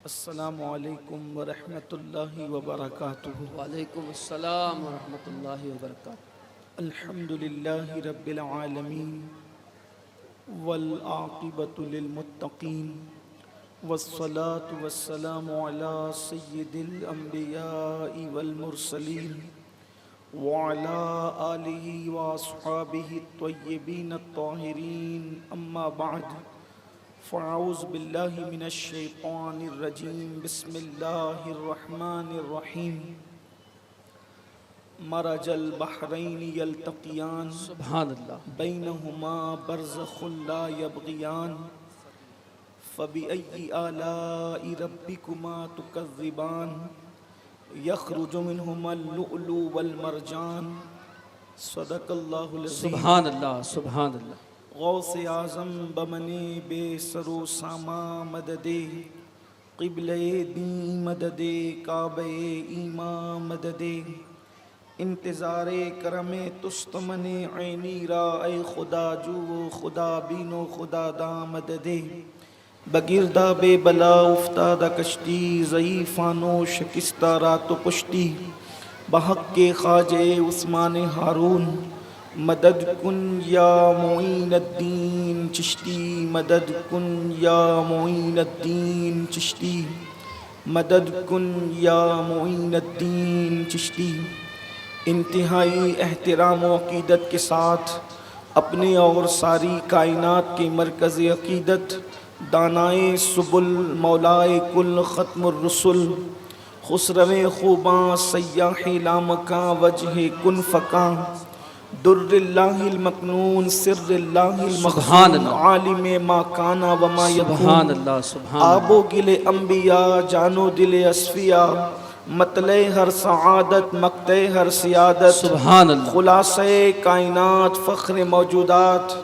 السلام علیکم ورحمۃ اللہ وبرکاتہ۔ وعلیکم السلام ورحمۃ اللہ وبرکاتہ۔ الحمد للہ رب العالمین والعاقبۃ للمتقین والصلاة والسلام علی سید الانبیاء والمرسلین وعلی آلہ واصحابہ الطیبین الطاہرین، اما بعد فاعوذ باللہ من الشیطان الرجیم، بسم اللہ الرحمن الرحیم۔ مرج البحرین یلتقیان سبحان اللہ۔ بینہما برزخ لا یبغیان فبأی آلاء ربکما تکذبان یخرج منہما اللؤلؤ والمرجان۔ صدق اللہ العظیم۔ سبحان اللہ سبحان اللہ۔ غوث اعظم بمنے بے سرو ساما مددے، قبلِ دین مددے، کعبہ ایمان مددے، انتظار کرم تستمن عینی را اے خدا جو خدا بینو خدا دا مددے۔ بگردہ بے بلا افتادہ کشتی، ضعیفانو شکستہ رات و پشتی، بحق کے خواجہ عثمان ہارون مدد کن یا معین الدین چشتی، مدد کن یا معین الدین چشتی، مدد کن یا معین الدین چشتی۔ انتہائی احترام و عقیدت کے ساتھ اپنے اور ساری کائنات کے مرکز عقیدت، دانائے سبل، مولائے کل، ختم الرسل، خسرو خوباں، سیاح لامکاں، وجہ کن فکاں، در اللہ المکنون، سر اللہ المخزون، عالم ما کانا وما یکون، سبحان اللہ سبحان آب و گل انبیاء، جان و دل اصفیاء، مطلع ہر سعادت، مقطع ہر سیادت، سبحان اللہ۔ خلاصہ کائنات، فخر موجودات،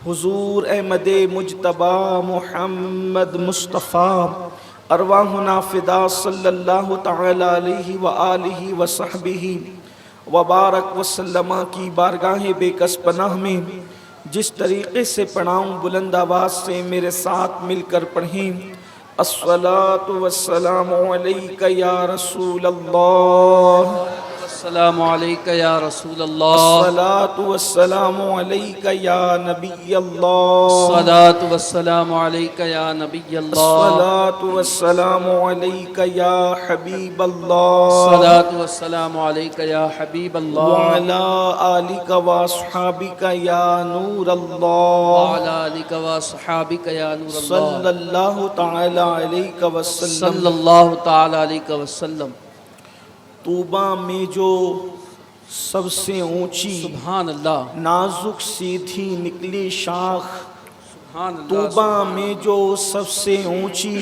حضور احمد مجتبی محمد مصطفیٰ، ارواحنا فدا صلی اللہ تعالی علیہ وآلہ وصحبہ وبارک وسلم کی بارگاہ بے کس پناہ میں جس طریقے سے پڑھاؤں بلند آواز سے میرے ساتھ مل کر پڑھیں۔ الصلاۃ والسلام علیک یا رسول اللہ، السلام علیکہ یا رسول اللہ، الصلاۃ والسلام علیک یا نبی اللہ، الصلاۃ والسلام علیکہ یا نبی اللہ، الصلاۃ والسلام علیک یا حبیب اللہ، الصلاۃ والسلام علیکہ یا حبیب اللہ، وعلی آلک واصحابک یا نور اللہ، وعلی آلک واصحابک یا نور اللہ، صلی اللہ تعالی علیہ وسلم۔ صلی اللہ تعالی علیہ وسلم۔ طوبہ میں جو سب سے اونچی سبحان اللہ نازک سیدھی نکلی شاخ، سبحان اللہ۔ طوبہ میں جو سب سے اونچی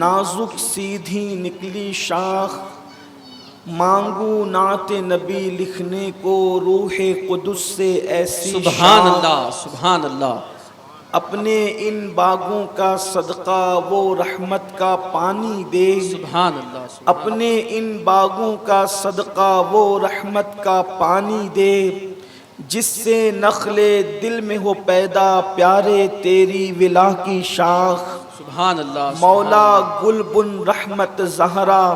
نازک سیدھی نکلی شاخ، مانگو نعت نبی لکھنے کو روح قدس سے ایسی سبحان شاخ، اللہ سبحان اللہ۔ اپنے ان باغوں کا صدقہ وہ رحمت کا پانی دے، سبحان اللہ سبحان اپنے ان باغوں کا صدقہ وہ رحمت کا پانی دے، جس سے نخل دل میں ہو پیدا پیارے تیری ولا کی شاخ۔ سبحان اللہ مولا گل بن رحمت زہرا،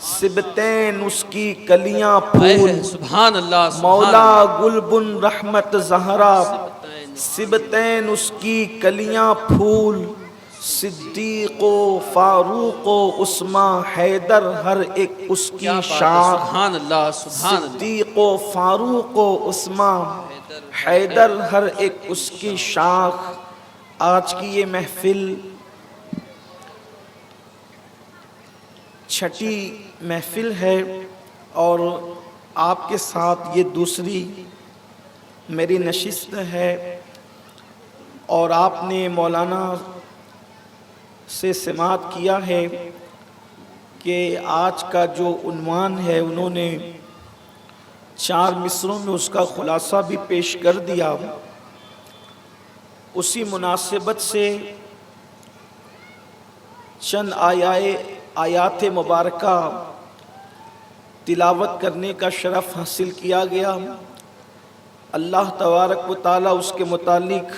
سبتین اس کی کلیاں پھول، سبحان اللہ مولا گل بن رحمت زہرا، سبتین اس کی کلیاں پھول، صدیق و فاروق و عثمان حیدر ہر ایک اس کی شاخ، سبحان اللہ سبحان اللہ۔ صدیق و فاروق و عثمان حیدر ہر ایک اس کی شاخ۔ آج کی یہ محفل چھٹی محفل ہے اور آپ کے ساتھ یہ دوسری میری نشست ہے، اور آپ نے مولانا سے سماعت کیا ہے کہ آج کا جو عنوان ہے انہوں نے 4 مصروں میں اس کا خلاصہ بھی پیش کر دیا۔ اسی مناسبت سے چند آیات مبارکہ تلاوت کرنے کا شرف حاصل کیا گیا۔ اللہ تبارک و تعالیٰ اس کے متعلق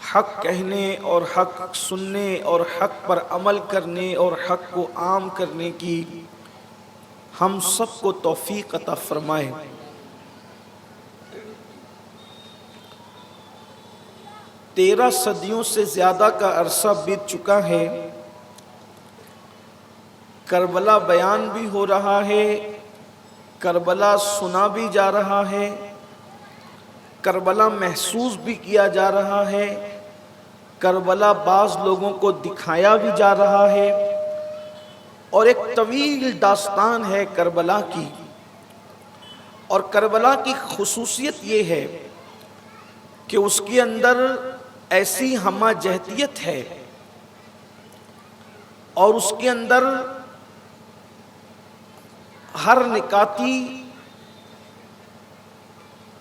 حق کہنے اور حق سننے اور حق پر عمل کرنے اور حق کو عام کرنے کی ہم سب کو توفیق عطا فرمائے۔ 13 صدیوں سے زیادہ کا عرصہ بیت چکا ہے، کربلا بیان بھی ہو رہا ہے، کربلا سنا بھی جا رہا ہے، کربلا محسوس بھی کیا جا رہا ہے، کربلا بعض لوگوں کو دکھایا بھی جا رہا ہے، اور ایک طویل داستان ہے کربلا کی۔ اور کربلا کی خصوصیت یہ ہے کہ اس کے اندر ایسی ہمہ جہتیت ہے اور اس کے اندر ہر نکاتی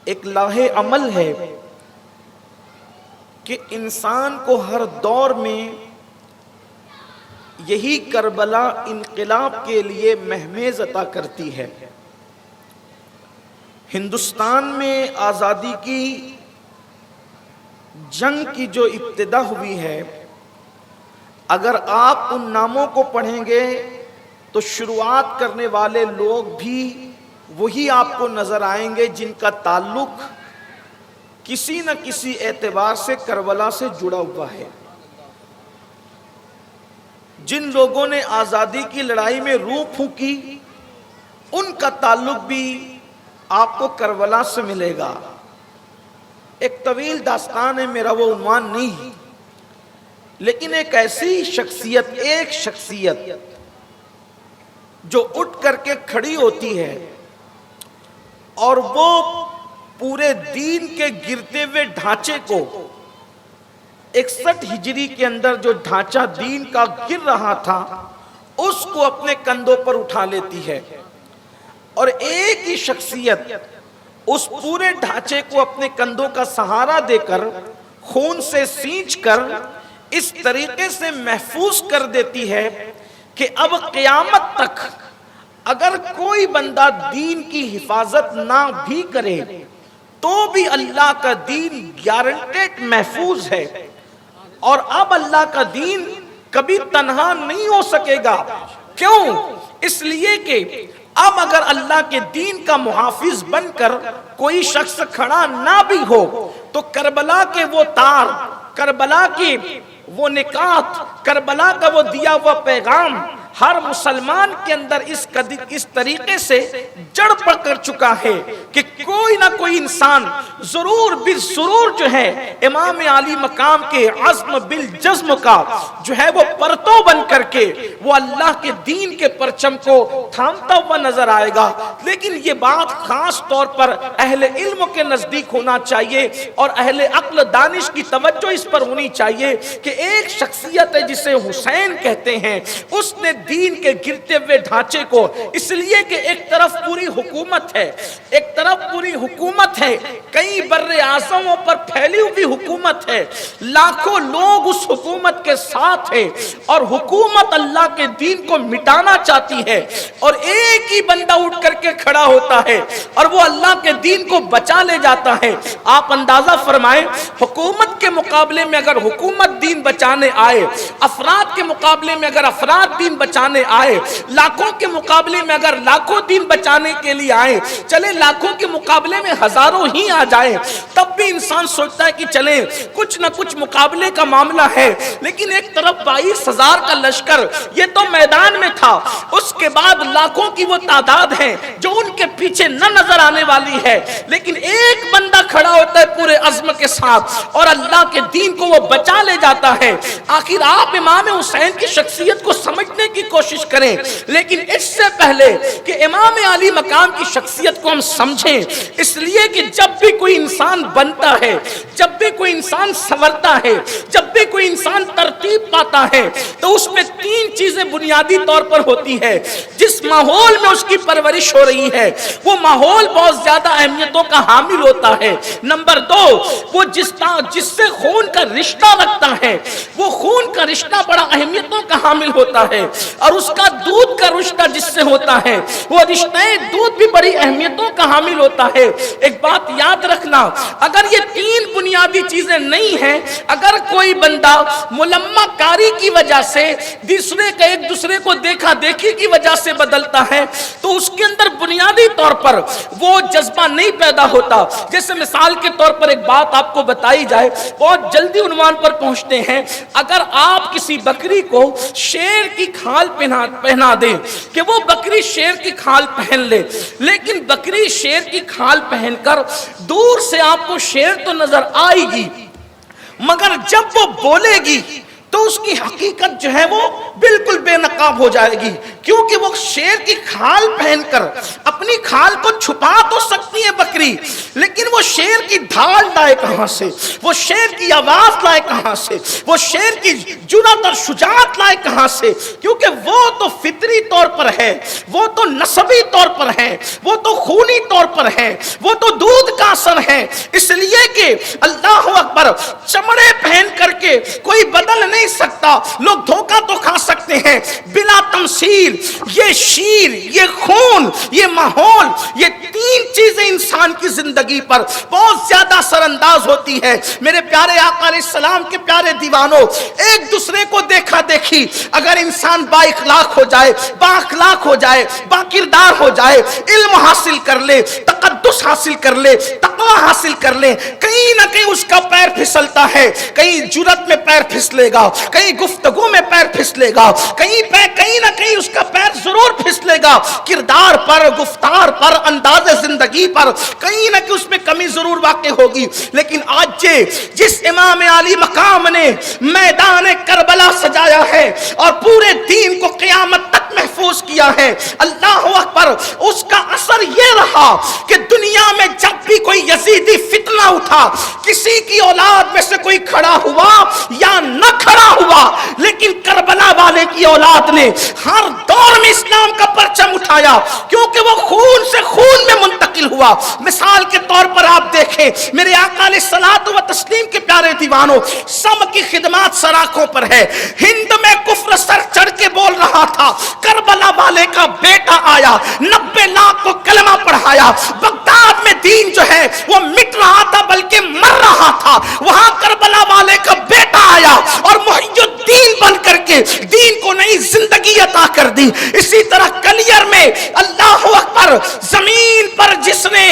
ایک لاہے عمل ہے کہ انسان کو ہر دور میں یہی کربلا انقلاب کے لیے مہمیز عطا کرتی ہے۔ ہندوستان میں آزادی کی جنگ کی جو ابتدا ہوئی ہے، اگر آپ ان ناموں کو پڑھیں گے تو شروعات کرنے والے لوگ بھی وہی آپ کو نظر آئیں گے جن کا تعلق کسی نہ کسی اعتبار سے کربلا سے جڑا ہوا ہے۔ جن لوگوں نے آزادی کی لڑائی میں روح پھونکی ان کا تعلق بھی آپ کو کربلا سے ملے گا۔ ایک طویل داستان ہے، میرا وہ عنوان نہیں، لیکن ایک ایسی شخصیت، ایک شخصیت جو اٹھ کر کے کھڑی ہوتی ہے اور وہ پورے دین کے گرتے ہوئے ڈھانچے کو 61 ہجری کے اندر جو ڈھانچہ دین کا گر رہا تھا اس کو اپنے کندھوں پر اٹھا لیتی ہے، اور ایک ہی شخصیت اس پورے ڈھانچے کو اپنے کندھوں کا سہارا دے کر خون سے سینچ کر اس طریقے سے محفوظ کر دیتی ہے کہ اب قیامت تک اگر کوئی بندہ دین کی حفاظت نہ بھی کرے تو بھی اللہ کا دین گارنٹیڈ محفوظ ہے، اور اب اللہ کا دین کبھی تنہا نہیں ہو سکے گا۔ کیوں؟ اس لیے کہ اب اگر اللہ کے دین کا محافظ بن کر کوئی شخص کھڑا نہ بھی ہو تو کربلا کے وہ تار، کربلا کی وہ نکات، کربلا کا وہ دیا ہوا پیغام ہر مسلمان کے اندر اس طریقے سے جڑ پکڑ چکا ہے کہ کوئی نہ کوئی انسان ضرور بالضرور جو ہے امام عالی مقام کے عزم بالجزم کا جو ہے وہ پرتو بن کر کے وہ اللہ کے دین کے پرچم کو تھامتا ہوا نظر آئے گا۔ لیکن یہ بات خاص طور پر اہل علم کے نزدیک ہونا چاہیے اور اہل عقل دانش کی توجہ اس پر ہونی چاہیے کہ ایک شخصیت ہے جسے حسین کہتے ہیں، اس نے دین کے گرتے ہوئے ڈھانچے کو، اس لیے کہ ایک طرف پوری حکومت ہے، ایک طرف پوری حکومت ہے، کئی بر اعظموں پر پھیلی ہوئی حکومت ہے، لاکھوں لوگ اس حکومت کے ساتھ ہیں اور حکومت اللہ کے دین کو مٹانا چاہتی ہے، اور ایک ہی بندہ اٹھ کر کے کھڑا ہوتا ہے اور وہ اللہ کے دین کو بچا لے جاتا ہے۔ آپ اندازہ فرمائیں، حکومت کے مقابلے میں اگر حکومت دین بچانے آئے، افراد کے مقابلے میں اگر افراد دین بچانے آئے، لاکھوں کے مقابلے میں اگر لاکھوں دین بچانے کے لیے آئے، چلے لاکھوں کے مقابلے میں ہزاروں ہی آ جائیں، تب بھی انسان سوچتا ہے کہ چلیں کچھ نہ کچھ مقابلے کا معاملہ ہے، لیکن ایک طرف 22,000 کا لشکر یہ تو میدان میں تھا، اس کے بعد لاکھوں کی وہ تعداد ہے جو ان کے پیچھے نہ نظر آنے والی ہے، لیکن ایک بندہ کھڑا ہوتا ہے پورے عزم کے ساتھ اور اللہ کے دین کو وہ بچا لے جاتا ہے۔ آخر آپ امام حسین کی شخصیت کو سمجھنے کی کوشش کریں، لیکن اس سے پہلے کہ امام علی مقام کی شخصیت کو ہم سمجھیں، اس لیے کہ جب بھی کوئی انسان بنتا ہے، جب بھی کوئی انسان سنورتا ہے، جب بھی کوئی انسان ترتیب پاتا ہے تو اس میں 3 چیزیں چیزیں بنیادی طور پر ہوتی ہے، جس ماحول میں اس کی پرورش ہو رہی ہے وہ ماحول بہت زیادہ اہمیتوں کا حامل ہوتا ہے۔ نمبر دو، وہ جس سے خون کا رشتہ لگتا ہے وہ خون کا رشتہ بڑا اہمیتوں کا حامل ہوتا ہے، اور اس کا دودھ کا رشتہ جس سے ہوتا ہے وہ رشتہ دودھ بھی بڑی اہمیتوں کا حامل ہوتا ہے۔ ایک بات یاد رکھنا، اگر یہ تین بنیادی چیزیں نہیں ہیں، اگر کوئی بندہ ملمہ کاری کی وجہ سے ایک دوسرے کو دیکھا دیکھی کی وجہ سے بدلتا ہے تو اس کے اندر بنیادی طور پر وہ جذبہ نہیں پیدا ہوتا۔ جیسے مثال کے طور پر ایک بات آپ کو بتائی جائے، بہت جلدی عنوان پر پہنچتے ہیں، اگر آپ کسی بکری کو شیر کی کھال پہنا دیں کہ وہ بکری شیر کی کھال پہن لے، لیکن بکری شیر کی کھال پہن کر دور سے آپ کو شیر تو نظر آئے گی، مگر جب وہ بولے گی تو اس کی حقیقت جو ہے وہ بالکل بے نقاب ہو جائے گی، کیونکہ وہ شیر کی کھال پہن کر اپنی کھال کو چھپا تو سکتی ہے بکری، لیکن وہ شیر کی ڈھال لائے کہاں سے، وہ شیر کی آواز لائے کہاں سے، وہ شیر کی جرأت اور شجاعت لائے کہاں سے، کیونکہ وہ تو فطری طور پر ہے، وہ تو نسبی طور پر ہے، وہ تو خونی طور پر ہے، وہ تو دودھ کا اثر ہے۔ اس لیے کہ اللہ اکبر، چمڑے پہن کر کے کوئی بدل نہیں سکتا، لوگ دھوکہ تو کھا سکتے ہیں بلا تمثیل۔ یہ شیر، یہ خون، یہ ماحول، یہ تین چیزیں انسان کی زندگی پر بہت زیادہ اثر انداز ہوتی ہے۔ میرے پیارے آقا علیہ السلام کے پیارے دیوانوں، ایک دوسرے کو دیکھا دیکھی اگر انسان با اخلاق ہو جائے، با اخلاق ہو جائے، با کردار ہو جائے، علم حاصل کر لے، تقدس حاصل کر لے، تقوی حاصل کر لے، کہیں نہ کہیں اس کا پیر پھسلتا ہے، کہیں جرأت میں پیر پھسلے گا، کہیں گفتگو میں پیر پھسلے گا، کہیں نہ کہیں اس کا پیر ضرور پھسلے گا، کردار پر، گفتار پر، انداز زندگی پر کہیں نہ کہیں اس میں کمی ضرور واقع ہوگی۔ لیکن آج جس امام علی مقام نے میدان کربلا سجایا ہے اور پورے دین کو قیامت تک محفوظ کیا ہے، اللہ اکبر، اس کا اثر یہ رہا کہ دنیا میں جب بھی کوئی یزیدی فتنہ اٹھا، کسی کی اولاد میں سے کوئی کھڑا ہوا یا نہ کھڑا ہوا، لیکن کربلا والے کی اولاد نے ہر دور میں اسلام کا پرچم اٹھایا، کیونکہ وہ خون سے خون میں منتقل ہوا۔ مثال کے طور پر آپ دیکھیں، میرے آقا علیہ الصلوۃ و تسلیم کے پیارے دیوانوں، سب کی خدمات سراخوں پر ہے۔ ہند میں کفر سر چڑھ کے بول رہا تھا، کربلا والے کا بیٹا آیا، 90 لاکھ کو کلمہ پڑھایا، بغداد میں دین جو ہے وہ مٹ رہا تھا بلکہ مر رہا تھا، وہاں کربلا والے کا بیٹا آیا اور محی الدین بن کر کے دین کو نئی زندگی عطا کر دی۔ اسی طرح کلیر میں اللہ اکبر، زمین پر جس نے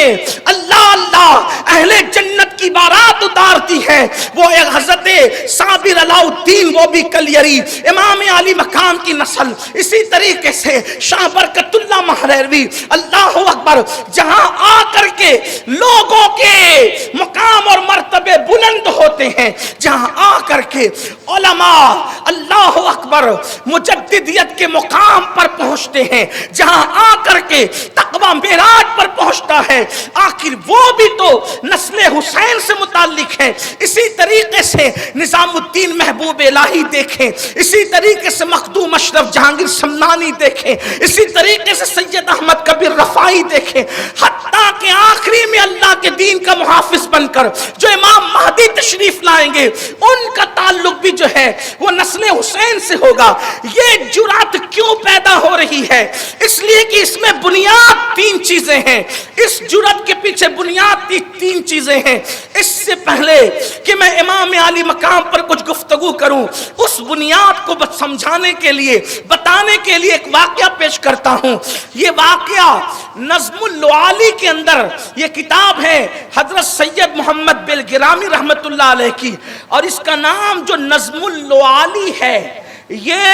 اللہ اللہ اہل جنت کی بارات اتارتی ہے وہ ایک حضرت صابر علاء الدین، وہ بھی کلیری، امام علی مقام کی نسل۔ اسی طریقے سے شاہ برکت اللہ مہروی، اللہ اکبر، جہاں آ کر کے لوگوں کے مقام اور مرتبے بلند ہوتے ہیں، جہاں آ کر کے علماء اللہ اکبر مجددیت کے مقام پر پہنچتے ہیں، جہاں آ کر کے تقوی معراج پر پہنچتا ہے، آخر وہ بھی تو نسل حسین سے متعلق ہے۔ اسی طریقے سے نظام الدین محبوب الہی دیکھیں، اسی طریقے سے مخدوم اشرف جہانگیر سمنانی دیکھیں، اسی طریقے سے سید احمد کبیر رفاعی دیکھیں، حتیٰ کہ آخری میں اللہ کے دین کا محافظ بن کر جو امام مہدی تشریف لائیں گے ان کا تعلق بھی جو ہے وہ نسل حسین سے ہوگا۔ یہ جرأت کیوں پیدا ہو رہی ہے؟ اس لیے کہ اس میں بنیاد تین چیزیں ہیں، اس جرأت کے پیچھے بنیاد تین چیزیں ہیں۔ اس سے پہلے کہ میں امام علی مقام پر کچھ گفتگو کروں، اس بنیاد کو سمجھانے کے لیے، بتانے کے لیے ایک واقعہ پیش کرتا ہوں۔ یہ واقعہ نظم اللعالی کے اندر، یہ کتاب ہے حضرت سید محمد بلگرامی رحمت اللہ علیہ کی، اور اس کا نام جو نظم اللعالی ہے، یہ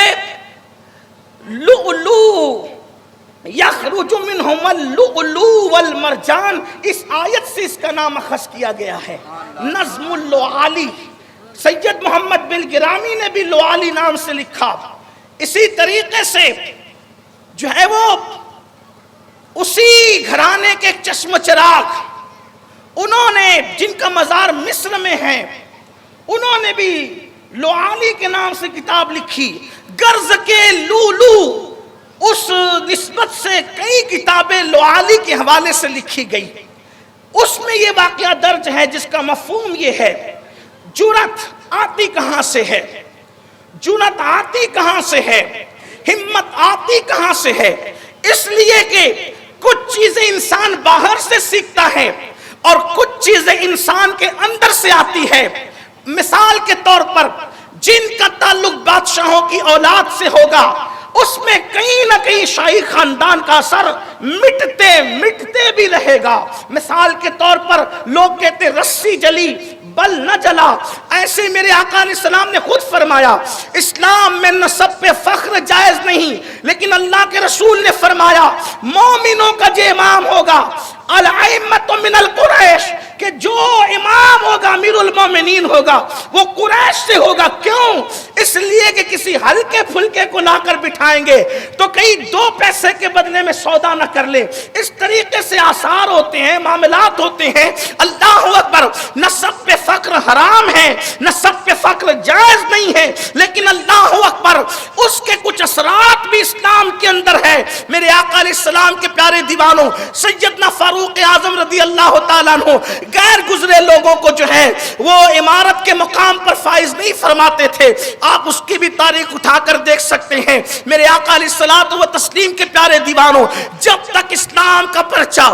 لؤلؤ یخرج منہم اللؤلؤ والمرجان، اس آیت سے اس کا نام اخذ کیا گیا ہے، نظم اللعالی۔ سید محمد بلگرامی نے بھی لعالی نام سے لکھا۔ اسی طریقے سے جو ہے وہ اسی گھرانے کے ایک چشم چراغ، انہوں نے جن کا مزار مصر میں ہے، انہوں نے بھی لعالی کے نام سے کتاب لکھی۔ غرض کے لؤلؤ کتاب لعالی کے حوالے سے لکھی گئی، اس میں یہ واقعہ درج ہے جس کا مفہوم یہ ہے، جرأت آتی کہاں سے ہے، جرأت آتی کہاں سے ہے، ہمت آتی کہاں سے ہے؟ اس لیے کہ کچھ چیزیں انسان باہر سے سیکھتا ہے اور کچھ چیزیں انسان کے اندر سے آتی ہے۔ مثال کے طور پر جن کا تعلق بادشاہوں کی اولاد سے ہوگا، اس میں کہیں نہ کہیں شاہی خاندان کا اثر مٹتے بھی رہے گا۔ مثال کے طور پر لوگ کہتے رسی جلی بل نہ جلا، ایسے میرے آقا علیہ السلام نے خود فرمایا اسلام میں نسب پہ فخر جائز نہیں، لیکن اللہ کے رسول نے فرمایا مومنوں کا جو امام ہوگا الائمۃ من القریش، کہ جو امام ہوگا امیر المومنین ہوگا وہ قریش سے ہوگا۔ کیوں؟ اس لیے کہ کسی ہلکے پھلکے کو لا کر بٹھائیں گے تو کئی 2 پیسے کے بدلے میں سودا نہ کر لے۔ اس طریقے سے آثار ہوتے ہیں، معاملات ہوتے ہیں۔ اللہ اکبر، نسب پہ فخر حرام ہے، نسب پہ فخر جائز نہیں ہے، لیکن اللہ اکبر اس کے کچھ اثرات بھی اسلام کے اندر ہے۔ میرے آقا علیہ السلام کے پیارے دیوانوں، سیدنا فاروق اعظم رضی اللہ تعالیٰ عنہ غیر گزرے لوگوں کو جو ہے وہ امارت کے مقام پر فائز نہیں فرماتے تھے، آپ اس کی بھی تاریخ اٹھا کر دیکھ سکتے ہیں۔ میرے آقا علیہ الصلوۃ والتسلیم کے پیارے دیوانوں، جب تک اسلام کا پرچہ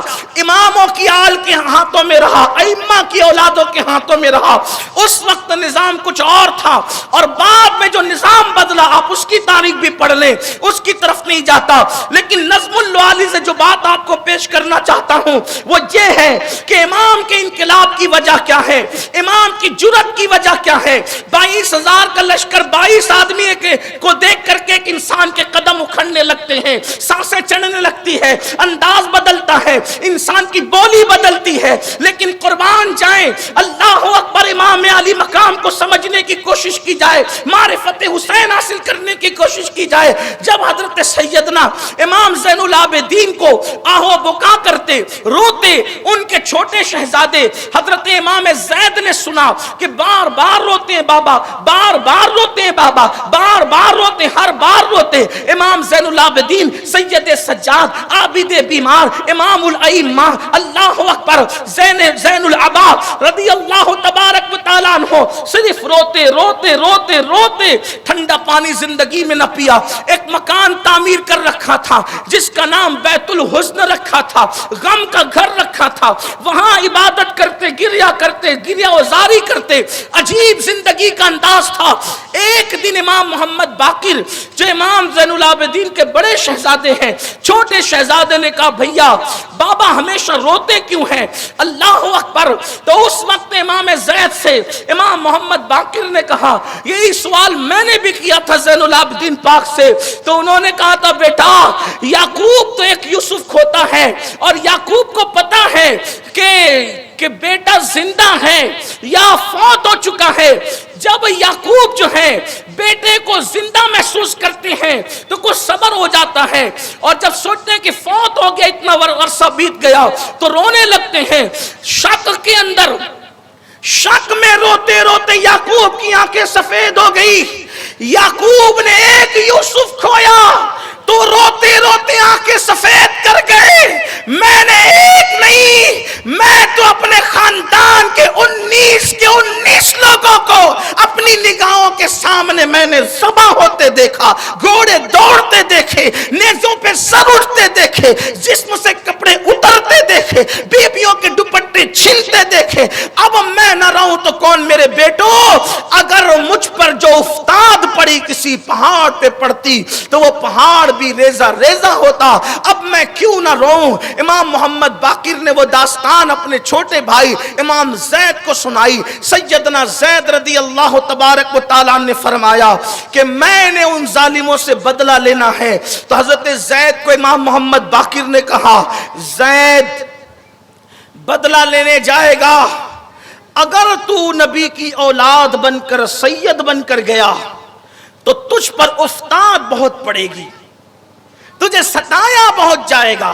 اماموں کی آل کے ہاتھوں میں رہا، ائمہ کی اولادوں کے ہاتھوں میں رہا، اس وقت نظام کچھ اور تھا، اور بعد میں جو نظام بدلا آپ اس کی تاریخ بھی پڑھ لیں، اس کی طرف نہیں جاتا۔ لیکن نظم اللعالی سے جو بات آپ کو پیش کرنا چاہتا ہوں وہ یہ ہے کہ امام کے انقلاب کی وجہ کیا ہے، امام کی جرأت کی وجہ کیا ہے۔ 22,000 کا لشکر 22 آدمی کو دیکھ کر کے ایک انسان کے قدم اکھڑنے لگتے ہیں، سانسیں چڑھنے لگتی ہے، انداز بدلتا ہے، انسان کی بولی بدلتی ہے۔ لیکن قربان جائیں، اللہ اکبر، امام علی مقام کو سمجھنے کی کوشش کی جائے، معرفت حسین حاصل کرنے کی کوشش کی جائے۔ جب حضرت سیدنا امام زین العابدین کو آہو بکا کرتے روتے ان کے چھوٹے شہزادے حضرت امام زید نے سنا کہ بار بار روتے ہیں بابا، بار بار روتے ہیں بابا، بار بار روتے، ہر بار روتے۔ امام زین العابدین سید سجاد عابد بیمار امام الائمہ اللہ اکبر زین العباد رضی اللہ تبارک و تعالیٰ عنہ صرف روتے روتے روتے روتے، ٹھنڈا پانی زندگی میں نہ پیا۔ ایک مکان تعمیر کر رکھا تھا جس کا نام بیت الحزن رکھا تھا، غم کا گھر رکھا تھا، وہاں عبادت کرتے، گریا وزاری کرتے، عجیب زندگی کا انداز تھا۔ ایک دن امام محمد باقر جو امام زین العابدین کے بڑے شہزادے ہیں، چھوٹے شہزادے نے کہا بھیا بابا ہمیشہ روتے کیوں ہیں؟ اللہ اکبر۔ تو اس وقت امام زید سے امام محمد باقر نے کہا یہی سوال میں نے بھی کیا تھا زین العابدین پاک سے، تو انہوں نے کہا تھا بیٹا یعقوب تو ایک یوسف کھوتا ہے، اور یعقوب کو پتا ہے کہ بیٹا زندہ ہے یا فوت ہو چکا ہے۔ جب یعقوب جو ہے بیٹے کو زندہ محسوس کرتے ہیں تو کچھ صبر ہو جاتا ہے، اور جب سوچتے ہیں کہ فوت ہو گیا، اتنا عرصہ بیت گیا، تو رونے لگتے ہیں۔ شک کے اندر، شک میں روتے روتے یعقوب کی آنکھیں سفید ہو گئی۔ یعقوب نے ایک یوسف کھویا تو روتے روتے آنکھیں سفید کر گئے۔ میں نے ایک نہیں، میں تو اپنے خاندان کے 19 لوگوں کو اپنی نگاہوں کے سامنے میں نے ذبح ہوتے دیکھا، گھوڑے دوڑتے دیکھے، نیزوں پہ سر اٹھتے دیکھے، جسم سے کپڑے اترتے دیکھے، بیبیوں کے دوپٹے چھلتے دیکھے۔ اب میں نہ رہوں تو کون میرے بیٹو؟ اگر مجھ پر جو افتاد پڑی کسی پہاڑ پہ پڑتی تو وہ پہاڑ بھی ریزہ ریزہ ہوتا، اب میں کیوں نہ روؤں؟ امام محمد باقر نے وہ داستان اپنے چھوٹے بھائی امام زید کو سنائی۔ سیدنا زید رضی اللہ تبارک و تعالیٰ نے فرمایا کہ میں نے ان ظالموں سے بدلہ لینا ہے۔ تو حضرت زید کو امام محمد باقر نے کہا زید بدلہ لینے جائے گا، اگر تو نبی کی اولاد بن کر سید بن کر گیا تو تجھ پر افتاد بہت پڑے گی، تجھے ستایا بہت جائے گا،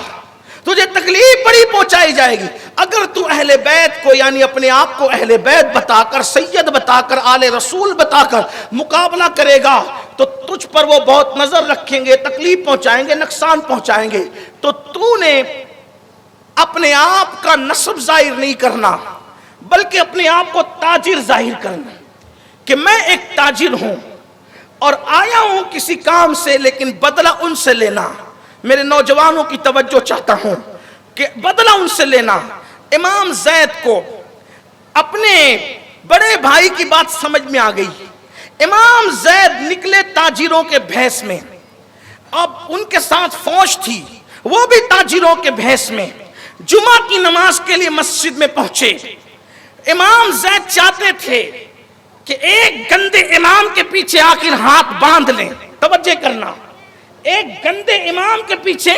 تجھے تکلیف بڑی پہنچائی جائے گی۔ اگر تو اہل بیت کو یعنی اپنے آپ کو اہل بیت بتا کر، سید بتا کر، آل رسول بتا کر مقابلہ کرے گا تو تجھ پر وہ بہت نظر رکھیں گے، تکلیف پہنچائیں گے، نقصان پہنچائیں گے۔ تو نے اپنے آپ کا نسب ظاہر نہیں کرنا بلکہ اپنے آپ کو تاجر ظاہر کرنا کہ میں ایک تاجر ہوں اور آیا ہوں کسی کام سے لیکن بدلہ ان سے لینا. میرے نوجوانوں کی توجہ چاہتا ہوں کہ بدلہ ان سے لینا. امام زید کو اپنے بڑے بھائی کی بات سمجھ میں آ گئی. امام زید نکلے تاجروں کے بھیس میں. اب ان کے ساتھ فوج تھی, وہ بھی تاجروں کے بھیس میں. جمعہ کی نماز کے لیے مسجد میں پہنچے. امام زید چاہتے تھے کہ ایک گندے امام کے پیچھے آ کر ہاتھ باندھ لیں. توجہ کرنا, ایک گندے امام کے پیچھے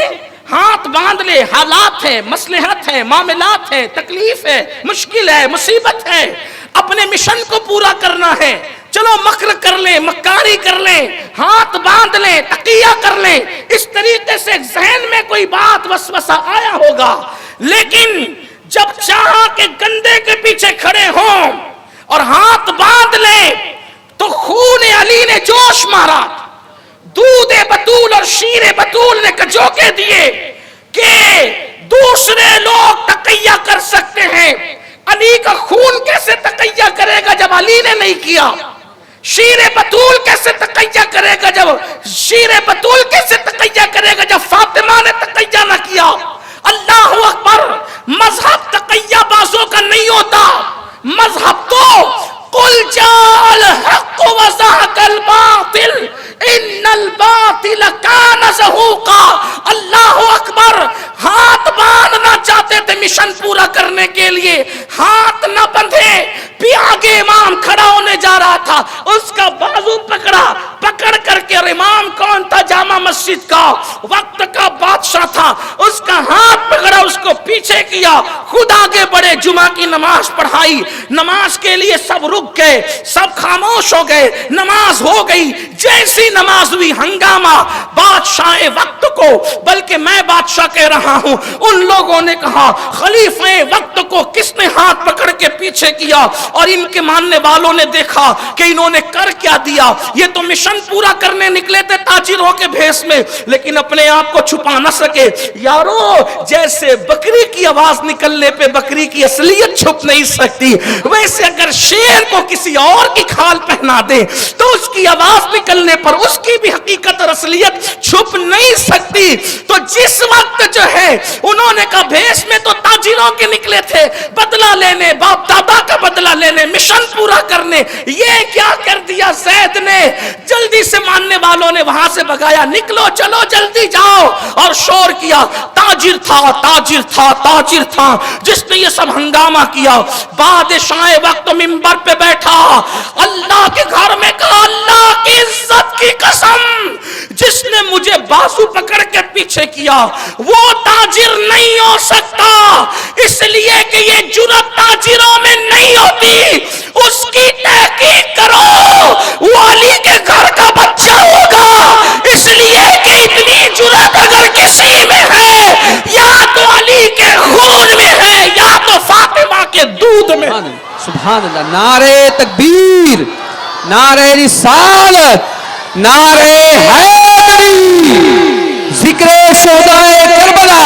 ہاتھ باندھ لے. حالات ہے, مصلحت ہے, معاملات ہے, تکلیف ہے, مشکل ہے, مصیبت ہے, اپنے مشن کو پورا کرنا ہے. چلو مکر کر لیں, مکاری کر لیں, ہاتھ باندھ لیں, تقیہ کر لیں. اس طریقے سے ذہن میں کوئی بات وسوسہ آیا ہوگا. لیکن جب چاہا کہ گندے کے پیچھے کھڑے ہوں اور ہاتھ باندھ لیں تو خون علی نے جوش مارا. دودھ بطول اور شیر بطول نے کجوکے دیے کہ دوسرے لوگ تقیہ کر سکتے ہیں, علی کا خون کیسے تقیہ کرے گا جب علی نے نہیں کیا؟ شیر بطول کیسے تقیہ کرے گا جب فاطمہ نے تقیہ نہ کیا؟ اللہ اکبر. مذہب تقیہ بازوں کا نہیں ہوتا. مذہب تو قل جاء الحق وزهق الباطل ان الباطل كان زهوقا. اللہ اکبر. ہاتھ باندھنا چاہتے تھے مشن پورا کرنے کے لیے, ہاتھ نہ بندھے. بھی آگے امام کھڑا ہونے جا رہا تھا, اس کا بازو پکڑ کر کے. اور امام کون تھا؟ جامع مسجد کا وقت کا بادشاہ تھا. اس کا ہاتھ پکڑا, اس کو پیچھے کیا, خود آگے بڑھے, جمعہ کی نماز پڑھائی. نماز کے لیے سب رک گئے, سب خاموش ہو گئے. نماز ہو گئی. جیسی نماز ہوئی ہنگامہ. بادشاہ وقت کو, بلکہ میں بادشاہ کہہ رہا ہوں, ان لوگوں نے کہا خلیفہ وقت کو کس نے ہاتھ پکڑ کے پیچھے کیا؟ اور ان کے ماننے والوں نے دیکھا کہ انہوں نے کر کیا دیا. یہ تو مشن پورا کرنے نکلے تھے تاجروں کے بھیس میں, لیکن اپنے آپ کو چھپا نہ سکے. یارو, جیسے بکری کی آواز نکلنے پہ بکری کی اصلیت چھپ نہیں سکتی, ویسے اگر شیر کو کسی اور کی کھال پہنا دے تو اس کی آواز نکلنے پر اس کی بھی حقیقت اور اصلیت چھپ نہیں سکتی. تو جس وقت جو ہے انہوں نے کہا بھیس میں تو تاجروں کے نکلے تھے, بدلہ لینے, باپ دادا کا بدلہ لینے, مشن پورا کرنے. یہ کیا کر دیا زید نے؟ جلدی سے ماننے والوں نے وہاں سے بگایا, نکلو چلو جلدی جاؤ. اور شور کیا. تاجر تھا جس نے یہ سب ہنگامہ کیا. بادشاہ وقت منبر پہ بیٹھا, اللہ کے گھر میں کہا اللہ کی عزت کی قسم, جس نے مجھے بازو پکڑ کے پیچھے کیا وہ تاجر نہیں ہو سکتا, اس لیے کہ یہ جرأت تاجروں میں نہیں ہوتی. اس کی تحقیق کرو, وہ علی کے گھر کا بچہ ہوگا, اس لیے کہ اتنی جرأت اگر کسی میں ہے یا تو علی کے خون میں ہے یا تو فاطمہ کے دودھ میں. سبحان اللہ. نعرہ تکبیر, نعرہ رسالت, نعرہ حیدری, ذکر شہدائے کربلا.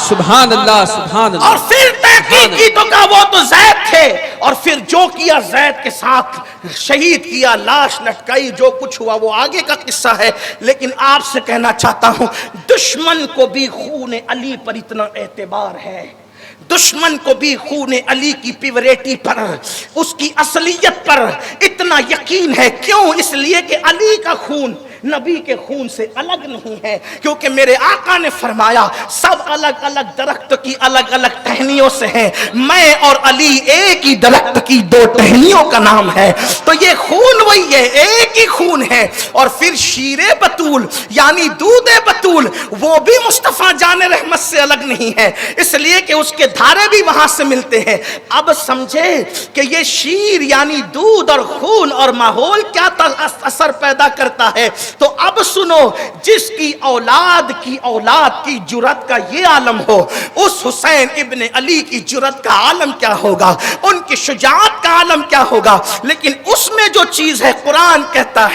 سبحان اللہ, سبحان اللہ. اور پھر تحقیق کی تو کہا وہ تو زید تھے, اور پھر جو کیا زید کے ساتھ شہید کیا, لاش لٹکائی, جو کچھ ہوا وہ آگے کا قصہ ہے. لیکن آپ سے کہنا چاہتا ہوں, دشمن کو بھی خون علی پر اتنا اعتبار ہے, دشمن کو بھی خون علی کی پیوریٹی پر, اس کی اصلیت پر اتنا یقین ہے. کیوں؟ اس لیے کہ علی کا خون نبی کے خون سے الگ نہیں ہے, کیونکہ میرے آقا نے فرمایا سب الگ الگ درخت کی الگ الگ ٹہنیوں سے ہیں, میں اور علی ایک ہی درخت کی دو ٹہنیوں کا نام ہے. تو یہ خون وہی ہے, ایک ہی خون ہے. اور پھر شیر بطول یعنی دودھ بطول, وہ بھی مصطفیٰ جان رحمت سے الگ نہیں ہے, اس لیے کہ اس کے دھارے بھی وہاں سے ملتے ہیں. اب سمجھے کہ یہ شیر یعنی دودھ اور خون اور ماحول کیا اثر پیدا کرتا ہے. تو اب سنو, جس کی اولاد کی جرأت کا یہ عالم ہو, اس حسین ابن علی کی جرأت کا عالم کیا ہوگا, ان کی شجاعت کا عالم کیا ہوگا. لیکن اس میں جو چیز ہے, قرآن کہتا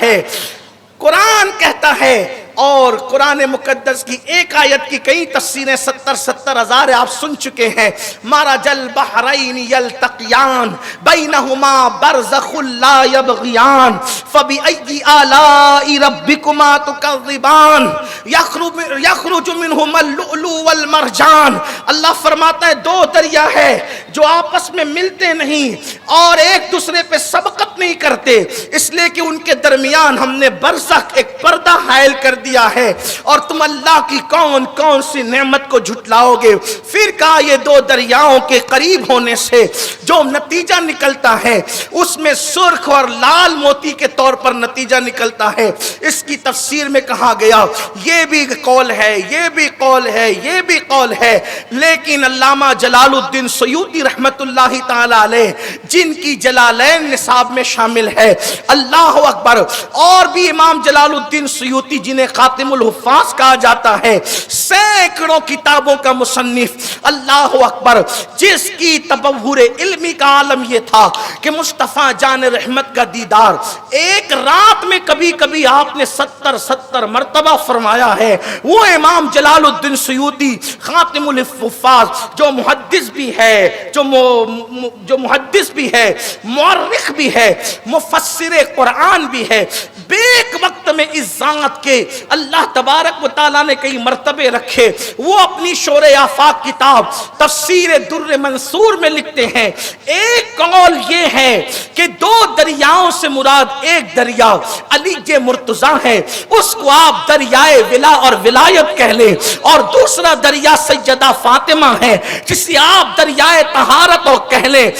ہے اور قرآن مقدس کی ایک آیت کی کئی تفسیریں 70,000 آپ سن چکے ہیں. مرج البحرین یلتقیان بینہما برزخ لا یبغیان فبأی آلاء ربکما تکذبان یخرج منہما اللؤلؤ والمرجان. اللہ فرماتا ہے دو دریا ہے جو آپس میں ملتے نہیں اور ایک دوسرے پہ سبقت نہیں کرتے، اس لیے کہ ان کے درمیان ہم نے برزخ ایک پردہ حائل کر دیا ہے، اور تم اللہ کی کون کون سی نعمت کو جھٹلاؤ گے. پھر کہا یہ دو دریاؤں کے قریب ہونے سے جو نتیجہ نکلتا ہے اس میں سرخ اور لال موتی کے طور پر نتیجہ نکلتا ہے. اس کی تفسیر میں کہا گیا یہ بھی قول ہے، یہ بھی قول ہے، یہ بھی قول ہے، لیکن علامہ جلال الدین سیوطی رحمت اللہ تعالی علیہ جن کی جلالین نصاب میں شامل ہے، اللہ اکبر، اور بھی امام جلال الدین سیوطی جنہیں خاتم الحفاظ کہا جاتا ہے، سینکڑوں کتابوں کا مصنف، اللہ اکبر، جس کی تبحر علمی کا عالم یہ تھا کہ مصطفیٰ جان رحمت کا دیدار ایک رات میں کبھی کبھی آپ نے 70 مرتبہ فرمایا ہے. وہ امام جلال الدین سیوطی خاتم الحفاظ جو محدث بھی ہے، جو محدث بھی ہے، مورخ بھی ہے، مفسر قرآن بھی ہے، بیک وقت میں اس ذات کے اللہ تبارک و تعالیٰ نے کئی مرتبے رکھے. وہ اپنی شور آفاق کتاب تفسیر در منصور میں لکھتے ہیں ایک قول یہ ہے کہ دو دریاؤں سے مراد ایک دریا علی مرتضیٰ ہے، اس کو آپ دریائے ولا اور ولایت کہہ لیں، اور دوسرا دریا سیدہ فاطمہ ہے جسے آپ دریائے طہارت اور کہہ لیں،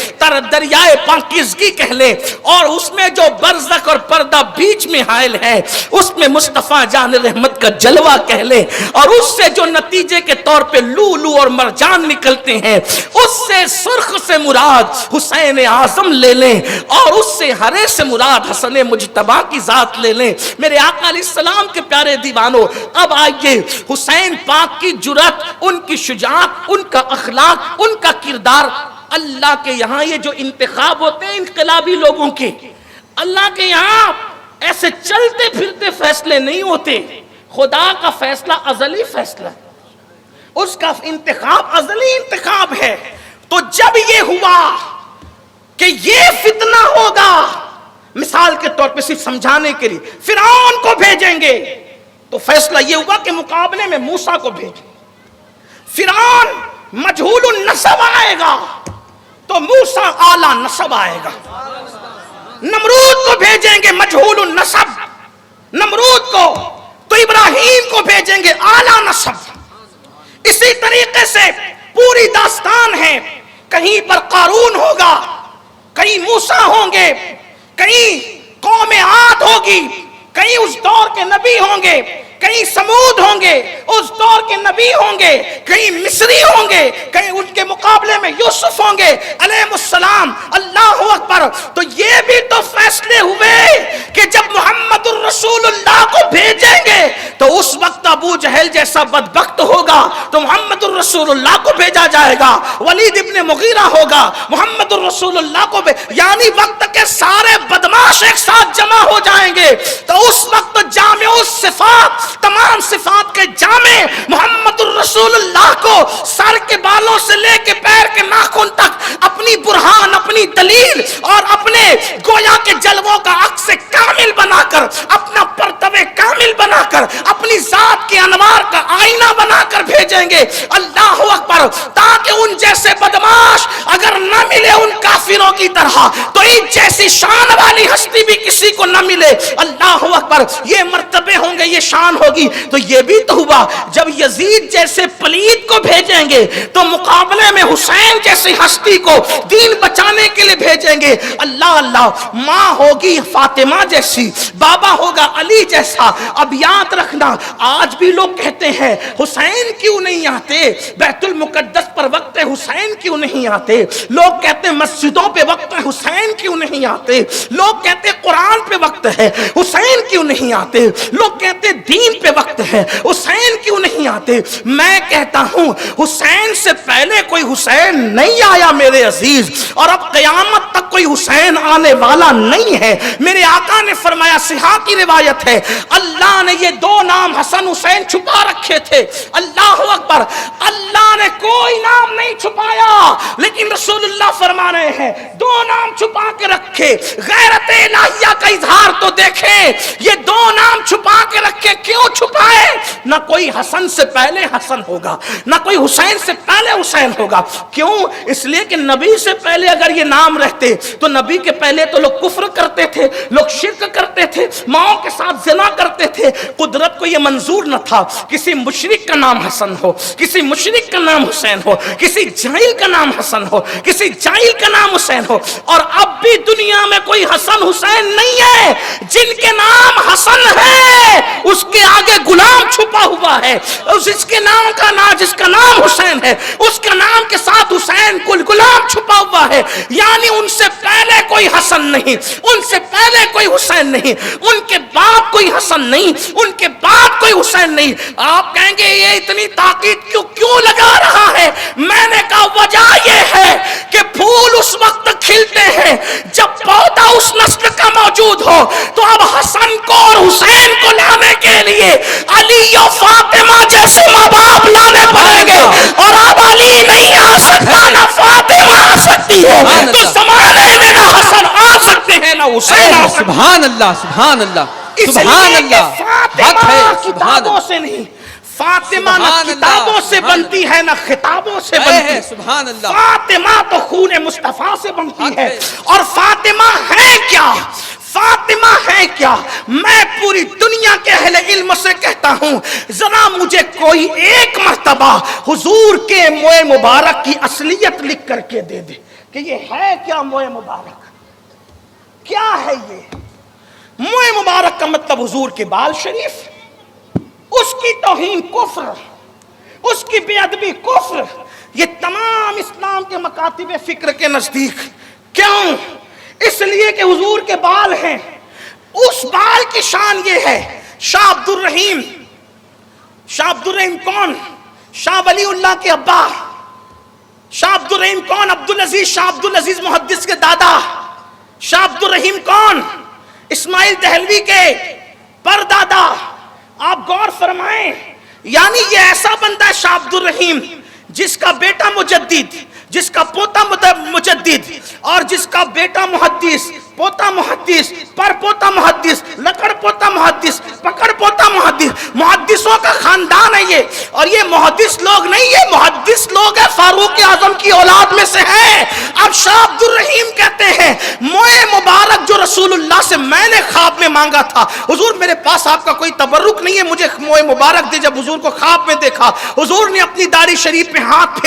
دریائے پاکیزگی کہہ لیں، اور اس میں جو برزخ اور پردہ بیچ میں حائل ہے اس میں مصطفیٰ جان رحمت کا جلوہ کہہ لیں، اور اس سے جو نتیجے کے طور پہ لولو اور مرجان نکلتے ہیں اس سے سرخ سے مراد حسین اعظم لے لیں، اور اس سے ہرے سے مراد حسن مجتبی کی ذات لے لیں. میرے آقا علیہ السلام کے پیارے دیوانوں، اب آئیے حسین پاک کی جرات، ان کی شجاعت، ان کا اخلاق، ان کا کردار. اللہ کے یہاں یہ جو انتخاب ہوتے ہیں انقلابی لوگوں کے، اللہ کے یہاں ایسے چلتے پھرتے فیصلے نہیں ہوتے. خدا کا فیصلہ ازلی فیصلہ، اس کا انتخاب ازلی انتخاب ہے. تو جب یہ ہوا کہ یہ فتنہ ہوگا، مثال کے طور پہ صرف سمجھانے کے لیے فرعون کو بھیجیں گے، تو فیصلہ یہ ہوا کہ مقابلے میں موسیٰ کو بھیجیں. فرعون مجہول النسب آئے گا تو موسیٰ اعلیٰ نسب آئے گا. نمرود کو بھیجیں گے مجہول النسب، نمرود کو، تو ابراہیم کو بھیجیں گے اعلیٰ نسب. اسی طریقے سے پوری داستان ہے، کہیں پر قارون ہوگا، کہیں موسیٰ ہوں گے، کہیں قوم عاد ہوگی، کہیں اس دور کے نبی ہوں گے، کہیں سمود ہوں گے، اس دور کے نبی ہوں گے، کہیں مصری ہوں گے، کہیں ان کے مقابلے میں یوسف ہوں گے علیہ السلام. اللہ اکبر. تو یہ بھی تو فیصلے ہوئے کہ جب محمد الرسول اللہ کو بھیجیں گے تو اس وقت ابو جہل جیسا بدبخت ہوگا تو محمد الرسول اللہ کو بھیجا جائے گا، ولید ابن مغیرہ ہوگا، محمد الرسول اللہ کو یعنی وقت کے سارے بدماش ایک ساتھ جمع ہو جائیں گے. تو اس وقت جامع الصفات، تمام صفات کے جامع محمد الرسول اللہ کو سر کے بالوں سے لے کے پیر کے ناخن تک اپنی برہان، اپنی دلیل اور اپنے گویا کے جلووں کا عکس کامل بنا کر، اپنا پرتوے کامل بنا کر، اپنی ذات کے انوار کا آئینہ بنا کر بھیجیں گے. اللہ اکبر. تاکہ ان جیسے بدماش اگر نہ ملے ان کافروں کی طرح تو ان جیسی شان والی ہستی بھی کسی کو نہ ملے. اللہ اکبر. یہ مرتبے ہوں گے، یہ شان ہوگی. تو یہ بھی تو ہوا جب یزید جیسے پلید کو بھیجیں گے تو مقابلے میں حسین جیسی ہستی کو دین بچانے کے لیے بھیجیں گے. اللہ اللہ. ماں ہوگی فاطمہ جیسی، بابا ہوگا علی جیسا. اب یاد رکھنا، آج بھی لوگ کہتے ہیں حسین کیوں نہیں آتے، بیت المقدس پر وقت حسین کیوں نہیں آتے، لوگ کہتے ہیں مسجدوں پہ وقت حسین کیوں نہیں آتے، لوگ کہتے ہیں قرآن پہ وقت ہے حسین کیوں نہیں آتے، لوگ کہتے ہیں دین پہ وقت ہے حسین کیوں نہیں آتے. میں کہتا ہوں حسین سے پہلے کوئی حسین نہیں آیا میرے عزیز, اور اب قیامت تک کوئی حسین آنے والا نہیں ہے. میرے آقا نے فرمایا, صحیح کی روایت ہے, اللہ نے یہ دو نام حسن حسین چھپا رکھے تھے. اللہ اکبر, اللہ نے کوئی نام نہیں چھپایا, لیکن رسول اللہ فرما رہے ہیں دو نام چھپا کے رکھے. غیرت الہیہ کا اظہار تو دیکھیں, یہ دو نام چھپا کے رکھے. کیوں چھپائے؟ نہ کوئی حسن سے پہلے حسن ہوگا, نہ کوئی حسین سے پہلے حسین ہوگا. کیوں؟ اس لیے کہ نبی سے پہلے اگر یہ نام رہتے تو نبی کے پہلے تو لوگ کفر کرتے تھے, لوگ شرک کرتے تھے, ماؤں کے ساتھ زنا کرتے تھے. قدرت کو یہ منظور نہ تھا کسی مشرک کا نام حسن ہو, کسی مشرک کا نام حسین ہو, کسی جاہل کا نام حسن ہو, کسی جاہل کا نام حسین ہو. اور اب بھی دنیا میں کوئی حسن حسین نہیں ہے. جن کے نام حسن ہے اس کے آگے غلام چھپا ہوا ہے. اس کے نام کا نام, جس کا نام حسین ہے اس کے نام کے ساتھ حسین کل غلام چھپا ہوا ہے. یعنی ان سے پہلے کوئی حسن نہیں, ان سے پہلے کوئی حسین نہیں, ان کے بعد کوئی حسن نہیں, ان کے بعد کوئی حسین نہیں. آپ کہیں گے یہ اتنی تاکید کیوں لگا رہا ہے؟ میں نے کہا وجہ یہ ہے کہ پھول اس وقت کھلتے ہیں جب پودا اس نسل کا موجود ہو. تو اب حسن کو اور حسین کو لانے کے لیے علی اور فاطمہ جیسے ماں باپ لانے پڑیں گے, اور اب علی نہیں آ سکتا نہ فاطمہ آ سکتی ہے, تو زمانے میں نہ حسن آ سکتے ہیں نہ حسین آ سکتے. سبحان اللہ, سبحان اللہ, سبحان اللہ. فاطمہ کتابوں سے نہیں, فاطمہ نہ کتابوں سے بنتی ہے نہ خطابوں سے بنتی ہے. سبحان اللہ. فاطمہ تو خون مصطفیٰ سے بنتی ہے. اور فاطمہ ہے کیا؟ فاطمہ ہے کیا؟ میں پوری دنیا کے اہل علم سے کہتا ہوں, ذرا مجھے کوئی ایک مرتبہ حضور کے موئے مبارک کی اصلیت لکھ کر کے دے دے کہ یہ ہے کیا موئے مبارک, کیا ہے یہ موئے مبارک؟ کا مطلب حضور کے بال شریف, اس کی توہین کفر, اس کی بے ادبی کفر. یہ تمام اسلام کے مکاتب فکر کے نزدیک. کیوں؟ اس لیے کہ حضور کے بال ہیں. اس بال کی شان یہ ہے. شاہ عبد الرحیم, شاہ عبد الرحیم کون؟ شاہ ولی اللہ کے ابا. شاہ عبد الرحیم کون؟ عبد العزیز, شاہ عبد العزیز محدث کے دادا. شاہ عبد الرحیم کون؟ اسماعیل دہلوی کے پردادا. آپ غور فرمائیں, یعنی یہ ایسا بندہ ہے شاہ عبد الرحیم جس کا بیٹا مجدد, جس کا پوتا مجدد, اور جس کا بیٹا محدث, پوتا محدث, پر پوتا محدث, لکڑ پوتا محدث, پکڑ پوتا محدث. محدثوں کا خاندان ہے یہ. اور یہ محدث لوگ نہیں, یہ محدث لوگ ہیں فاروق اعظم کی اولاد میں سے ہیں. اب شاہ عبد الرحیم کہتے ہیں موئے مبارک جو رسول اللہ سے میں نے خواب میں مانگا تھا, حضور میرے پاس آپ کا کوئی تبرک نہیں ہے, مجھے موئے مبارک دے. جب حضور کو خواب میں دیکھا, حضور نے اپنی داڑھی شریف پہ ہاتھ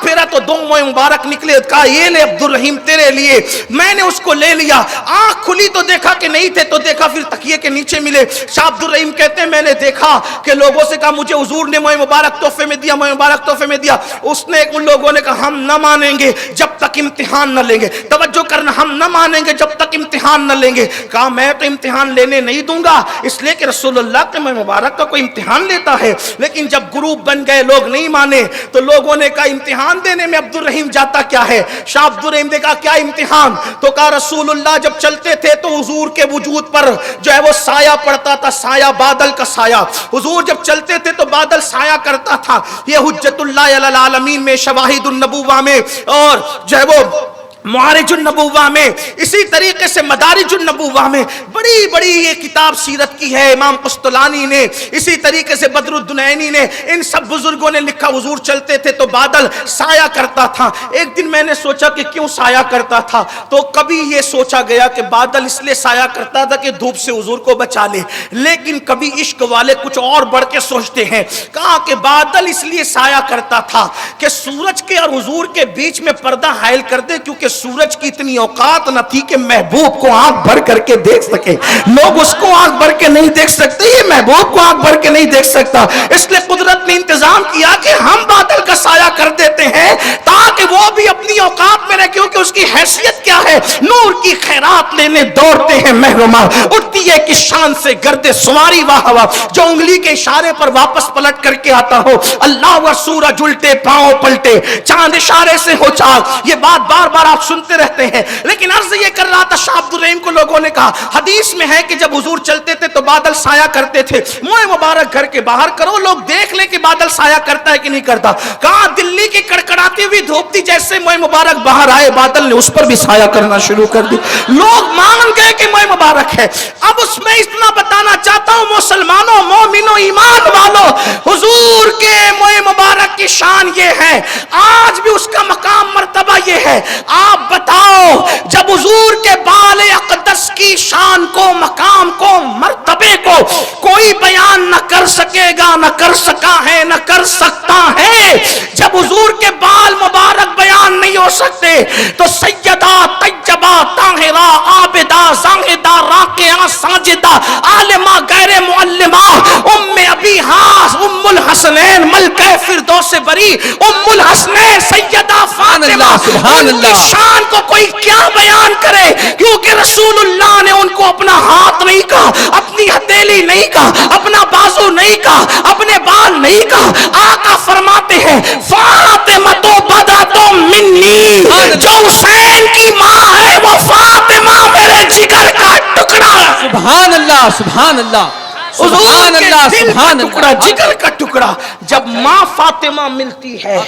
پھیرا تو دو موئے مبارک نکلے. کہا یہ لے عبد الرحیم تیرے لیے. میں نے اس کو لے لیا. آنکھ کھلی تو دیکھا کہ نہیں تھے, تو دیکھا پھر تکیے کے نیچے ملے. شاہ عبد الرحیم کہتے ہیں میں نے دیکھا کہ لوگوں سے کہا مجھے حضور نے موئے مبارک تحفے میں دیا, موئے مبارک تحفے میں دیا. اس نے ان لوگوں نے کہا ہم نہ مانیں گے جب تک امتحان نہ لیں گے. توجہ کرنا, ہم نہ مانیں گے جب تک امتحان نہ لیں گے. کہا میں تو امتحان لینے نہیں دوں گا, اس لیے کہ رسول اللہ کے موئے مبارک کا کوئی امتحان لیتا ہے. لیکن جب گروپ بن گئے, لوگ نہیں مانے, تو لوگوں نے کہا امتحان دینے میں عبد الرحیم جاتا کیا ہے؟ شاہ عبد الرحیم نے کہا کیا امتحان؟ تو کہا رسول اللہ جب چلتے تھے تو حضور کے وجود پر جو ہے وہ سایہ پڑتا تھا, سایہ بادل کا سایہ. حضور جب چلتے تھے تو بادل سایہ کرتا تھا. یہ حجت اللہ علی العالمین میں, شواہد النبوہ میں, اور جو ہے وہ معارج النبوہ میں, اسی طریقے سے مدارج النبوہ میں بڑی بڑی یہ کتاب سیرت کی ہے. امام قسطلانی نے, اسی طریقے سے بدر الدنینی نے, ان سب بزرگوں نے لکھا حضور چلتے تھے تو بادل سایہ کرتا تھا. ایک دن میں نے سوچا کہ کیوں سایہ کرتا تھا, تو کبھی یہ سوچا گیا کہ بادل اس لیے سایہ کرتا تھا کہ دھوپ سے حضور کو بچا لے. لیکن کبھی عشق والے کچھ اور بڑھ کے سوچتے ہیں. کہا کہ بادل اس لیے سایہ کرتا تھا کہ سورج کے اور حضور کے بیچ میں پردہ حائل کر دے, کیونکہ سورج کی اتنی اوقات نہ تھی کہ محبوب کو آنکھ بھر کر کے دیکھ سکے. لوگ اس کو آنکھ بھر کے نہیں دیکھ سکتے, یہ محبوب کو آنکھ بھر کے نہیں دیکھ سکتا. اس لیے قدرت نے انتظام کیا کہ ہم بادل کا کا سایہ کر دیتے ہیں تاکہ وہ بھی اپنی اوقات میں رہے، کیونکہ اس کی حیثیت کیا ہے؟ نور کی خیرات لینے دوڑتے ہیں مہرما، اٹھتی ہے کہ شان سے گرد سواری واہ واہ، جو انگلی کے اشارے پر واپس پلٹ کر کے آتا ہو، اللہ و سورج الٹے پاؤں پلٹے، چاند اشارے سے ہو چاک، یہ بات بار بار آپ سنتے رہتے ہیں۔ لیکن عرض یہ کر رہا تھا، شاہ عبد الرحیم کو لوگوں نے کہا حدیث میں ہے کہ جب حضور چلتے تھے تو بادل سایہ کرتے تھے، منہ مبارک گھر کے باہر کرو، لوگ دیکھ لیں کہ بادل سایہ کرتا ہے کہ نہیں کرتا۔ کہاں دلی کی کڑکڑاتی ہوئی دھوپ تھی، جیسے منہ مبارک باہر آئے بادل نے اس پر بھی سایہ کرنا شروع کر دی، لوگ مان گئے کہ منہ مبارک ہے۔ اب اس میں اتنا بتانا چاہتا ہوں مسلمانوں، مومنوں، ایمان والوں، حضور کے منہ مبارک کی شان یہ ہے، آج بھی اس کا مقام مرتبہ یہ ہے۔ آپ بتاؤ جب حضور کے بال اقدس کی شان کو، مقام کو، مرتبے کو کوئی بیان نہ کر سکے گا، نہ کر سکا ہے، نہ کر سکتا ہے، جب حضور کے بال مبارک بیان نہیں ہو سکتے تو سیدہ طیبہ طاہرہ عابدہ زاہدہ راکعہ ساجدہ عالمہ غیر معلمہ ام ابی حاس ام الحسنین ملکہ فردوس بری ام الحسنین سیدہ فاطمہ، سبحان ان کی اللہ، شان کو کوئی کیا بیان کرے، کیونکہ رسول اللہ نے ان کو اپنا ہاتھ نہیں کہا، اپنی ہتھیلی نہیں کہا، اپنا بازو نہیں کہا، اپنے بال نہیں کہا۔ آقا فرماتے ہیں فاطمہ تو بدعۃ منی، جو حسین کی ماں ہے وہ فاطمہ میرے جگر کا ٹکڑا، سبحان اللہ، سبحان اللہ، سبحان اللہ، سبحان ٹکڑا، اللہ۔ جگر کا ٹکڑا۔ جب ماں فاطمہ ملتی ہے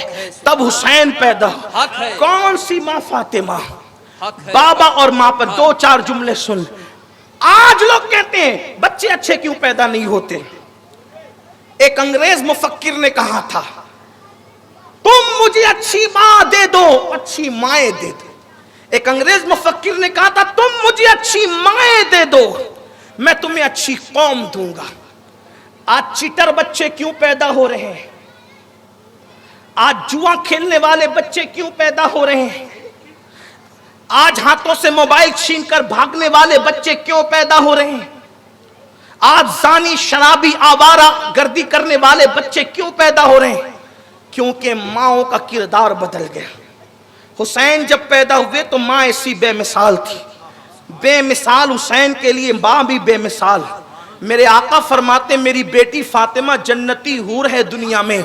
تب حسین پیدا۔ حق ہے۔ کون سی ماں فاطمہ؟ حق ہے۔ بابا اور ماں پر دو چار جملے سن۔ آج لوگ کہتے ہیں بچے اچھے کیوں پیدا نہیں ہوتے؟ ایک انگریز مفکر نے کہا تھا تم مجھے اچھی ماں دے دو، اچھی مائیں دے دو۔ ایک انگریز مفکر نے کہا تھا تم مجھے اچھی مائیں دے دو، میں تمہیں اچھی قوم دوں گا۔ آج چیٹر بچے کیوں پیدا ہو رہے ہیں؟ آج جوا کھیلنے والے بچے کیوں پیدا ہو رہے ہیں؟ آج ہاتھوں سے موبائل چھین کر بھاگنے والے بچے کیوں پیدا ہو رہے ہیں؟ آج زانی، شرابی، آوارہ گردی کرنے والے بچے کیوں پیدا ہو رہے ہیں؟ کیونکہ ماؤں کا کردار بدل گیا۔ حسین جب پیدا ہوئے تو ماں ایسی بے مثال تھی، بے مثال حسین کے لیے ماں بھی بے مثال۔ میرے آقا فرماتے میری بیٹی فاطمہ جنتی حور ہے دنیا میں،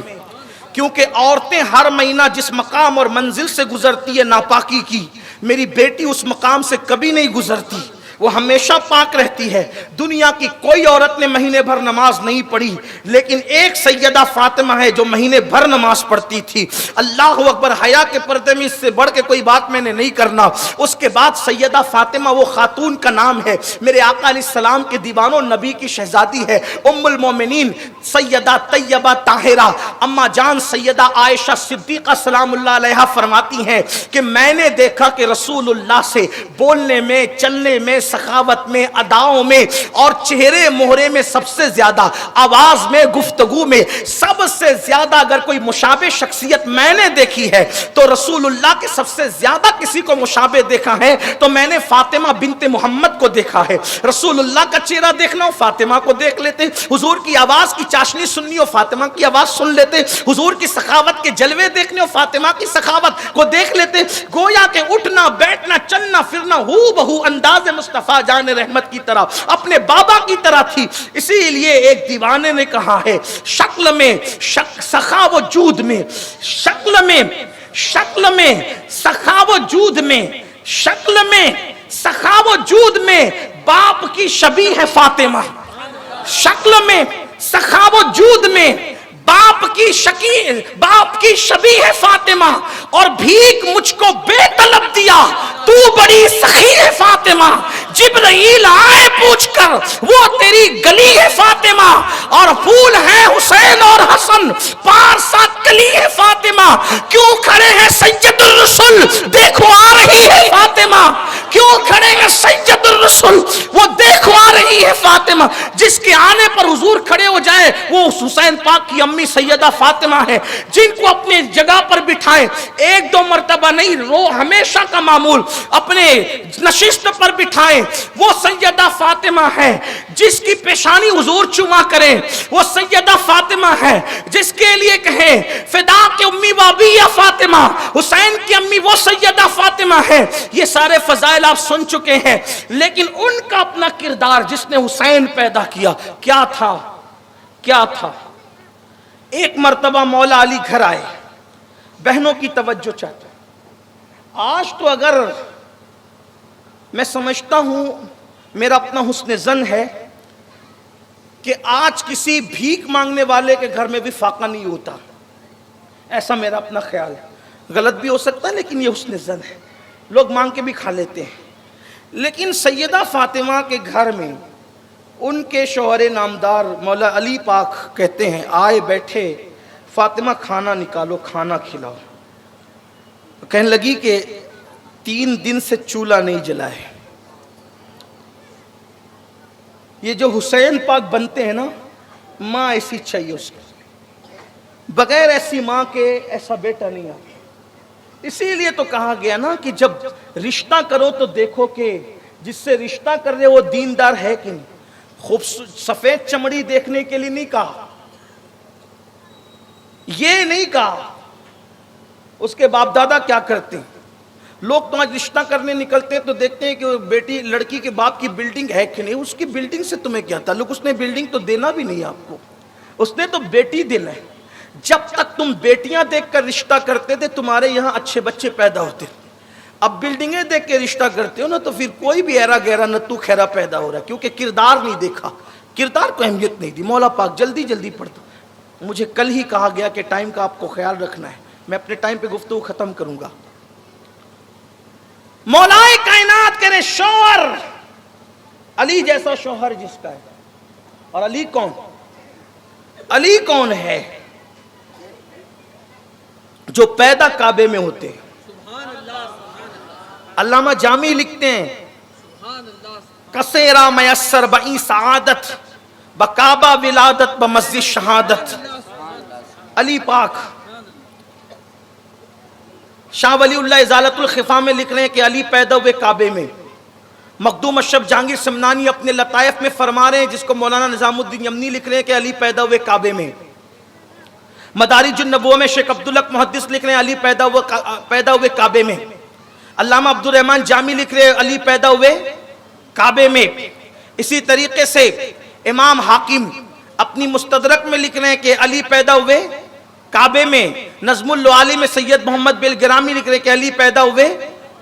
کیونکہ عورتیں ہر مہینہ جس مقام اور منزل سے گزرتی ہے ناپاکی کی، میری بیٹی اس مقام سے کبھی نہیں گزرتی، وہ ہمیشہ پاک رہتی ہے۔ دنیا کی کوئی عورت نے مہینے بھر نماز نہیں پڑھی، لیکن ایک سیدہ فاطمہ ہے جو مہینے بھر نماز پڑھتی تھی۔ اللہ اکبر، حیا کے پردے میں اس سے بڑھ کے کوئی بات میں نے نہیں کرنا۔ اس کے بعد سیدہ فاطمہ وہ خاتون کا نام ہے، میرے آقا علیہ السلام کے دیوانوں، نبی کی شہزادی ہے، ام المومنین سیدہ طیبہ طاہرہ اما جان سیدہ عائشہ صدیقہ سلام اللہ علیہا فرماتی ہیں کہ میں نے دیکھا کہ رسول اللہ سے بولنے میں، چلنے میں، سخاوت میں، اداؤں میں اور چہرے مہرے میں سب سے زیادہ، آواز میں، گفتگو میں سب سے زیادہ اگر کوئی مشابہ شخصیت میں نے دیکھی ہے تو رسول اللہ کے سب سے زیادہ کسی کو مشابہ دیکھا ہے تو میں نے فاطمہ بنت محمد کو دیکھا ہے۔ رسول اللہ کا چہرہ دیکھنا ہو فاطمہ کو دیکھ لیتے، حضور کی آواز کی چاشنی سننی ہو فاطمہ کی آواز سن لیتے، حضور کی سخاوت کے جلوے دیکھنے ہو فاطمہ کی سخاوت کو دیکھ لیتے۔ گویا کہ اٹھنا، بیٹھنا، چلنا، پھرنا ہو بہو انداز مصطفیٰ جان رحمت کی طرح اپنے بابا کی طرح تھی۔ اسی لیے ایک دیوانے نے کہا ہے شکل میں سخا و جود میں، شکل میں سخا و جود میں، شکل میں سخا و جود میں باپ کی شبیہ ہے فاطمہ، شکل میں سخا و جود میں باپ کی شبیہ ہے فاطمہ، اور بھیک مجھ کو بے طلب دیا تو بڑی سخی ہے فاطمہ، جبرائیل آئے پوچھ کر وہ تیری گلی ہے فاطمہ، اور پھول ہیں حسین اور حسن پارسا کلی ہے فاطمہ، کیوں کھڑے ہیں سید الرسل دیکھو آ رہی ہے فاطمہ، کیوں کھڑے ہیں سید الرسل وہ دیکھو آ رہی ہے فاطمہ۔ جس کے آنے پر حضور کھڑے ہو جائے وہ حسین پاک کی امی سیدہ فاطمہ ہے، جن کو اپنے جگہ پر بٹھائیں، ایک دو مرتبہ نہیں، ہمیشہ کا معمول اپنے نشست پر بٹھائیں، وہ سیدہ فاطمہ ہے جس کی پیشانی حضور چوما کریں، وہ سیدہ فاطمہ ہے جس کے لیے کہیں فدا کے امی بابی یا فاطمہ، حسین کی امی وہ سیدہ فاطمہ ہے۔ یہ سارے فضائل آپ سن چکے ہیں، لیکن ان کا اپنا کردار جس نے حسین پیدا کیا کیا تھا؟ کیا تھا؟ ایک مرتبہ مولا علی گھر آئے، بہنوں کی توجہ چاہتے ہیں۔ آج تو اگر میں سمجھتا ہوں، میرا اپنا حسن ظن ہے کہ آج کسی بھیک مانگنے والے کے گھر میں بھی فاقہ نہیں ہوتا، ایسا میرا اپنا خیال ہے، غلط بھی ہو سکتا ہے لیکن یہ حسن ظن ہے، لوگ مانگ کے بھی کھا لیتے ہیں۔ لیکن سیدہ فاطمہ کے گھر میں ان کے شوہر نامدار مولا علی پاک کہتے ہیں، آئے بیٹھے، فاطمہ کھانا نکالو، کھانا کھلاؤ۔ کہنے لگی کہ 3 دن سے چولہا نہیں جلائے۔ یہ جو حسین پاک بنتے ہیں نا، ماں ایسی چاہیے اس کو، بغیر ایسی ماں کے ایسا بیٹا نہیں آتا۔ اسی لیے تو کہا گیا نا کہ جب رشتہ کرو تو دیکھو کہ جس سے رشتہ کر رہے وہ دیندار ہے کہ نہیں۔ سفید چمڑی دیکھنے کے لیے نہیں کہا، یہ نہیں کہا اس کے باپ دادا کیا کرتے ہیں۔ لوگ تو آج رشتہ کرنے نکلتے ہیں تو دیکھتے ہیں کہ وہ بیٹی لڑکی کے باپ کی بلڈنگ ہے کہ نہیں، اس کی بلڈنگ سے تمہیں کیا تعلق، اس نے بلڈنگ تو دینا بھی نہیں آپ کو، اس نے تو بیٹی دینا ہے۔ جب تک تم بیٹیاں دیکھ کر رشتہ کرتے تھے تمہارے یہاں اچھے بچے پیدا ہوتے، اب بلڈنگیں دیکھ کے رشتہ کرتے ہو نا تو پھر کوئی بھی ایرا گہرا نتو خیرا پیدا ہو رہا ہے، کیونکہ کردار نہیں دیکھا، کردار کو اہمیت نہیں دی۔ مولا پاک جلدی جلدی پڑھتا، مجھے کل ہی کہا گیا کہ ٹائم کا آپ کو خیال رکھنا ہے، میں اپنے ٹائم پہ گفتگو ختم کروں گا۔ مولائے کائنات کرے شوہر، علی جیسا شوہر جس کا ہے، اور علی کون؟ علی کون ہے؟ جو پیدا کعبے میں ہوتے ہیں۔ علامہ جامی لکھتے ہیں، کسیرا میسر بئی سعادت بکعبہ ولادت بمسجد شہادت۔ علی پاک شاہ ولی اللہ ازالت الخفا میں لکھ رہے ہیں کہ علی پیدا ہوئے کعبے میں۔ مخدوم اشرف جہانگیر سمنانی اپنے لطائف میں فرما رہے ہیں، جس کو مولانا نظام الدین یمنی لکھ رہے ہیں کہ علی پیدا ہوئے کعبے میں۔ مدارج النبوہ میں شیخ عبدالحق محدث لکھ رہے ہیں علی پیدا ہوئے کعبے میں۔ علامہ عبد الرحمن جامی لکھ رہے ہیں علی پیدا ہوئے کعبے میں۔ اسی طریقے سے امام حاکم اپنی مستدرک میں لکھ رہے ہیں کہ علی پیدا ہوئے کعبے میں۔ نظم اللعالی میں سید محمد بالگرامی لکھ رہے ہیں کہ علی پیدا ہوئے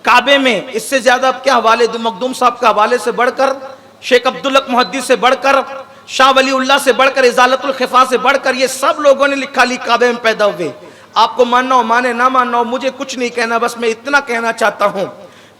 کعبے میں۔ اس سے زیادہ اب کیا حوالے دو، مخدوم صاحب کا حوالے سے بڑھ کر، شیخ عبدالحق محدث سے بڑھ کر، شاہ ولی اللہ سے بڑھ کر، ازالت الخفا سے بڑھ کر، یہ سب لوگوں نے لکھا علی کعبے میں پیدا ہوئے۔ آپ کو ماننا ہو مانے، نہ ماننا ہو، مجھے کچھ نہیں کہنا، بس میں اتنا کہنا چاہتا ہوں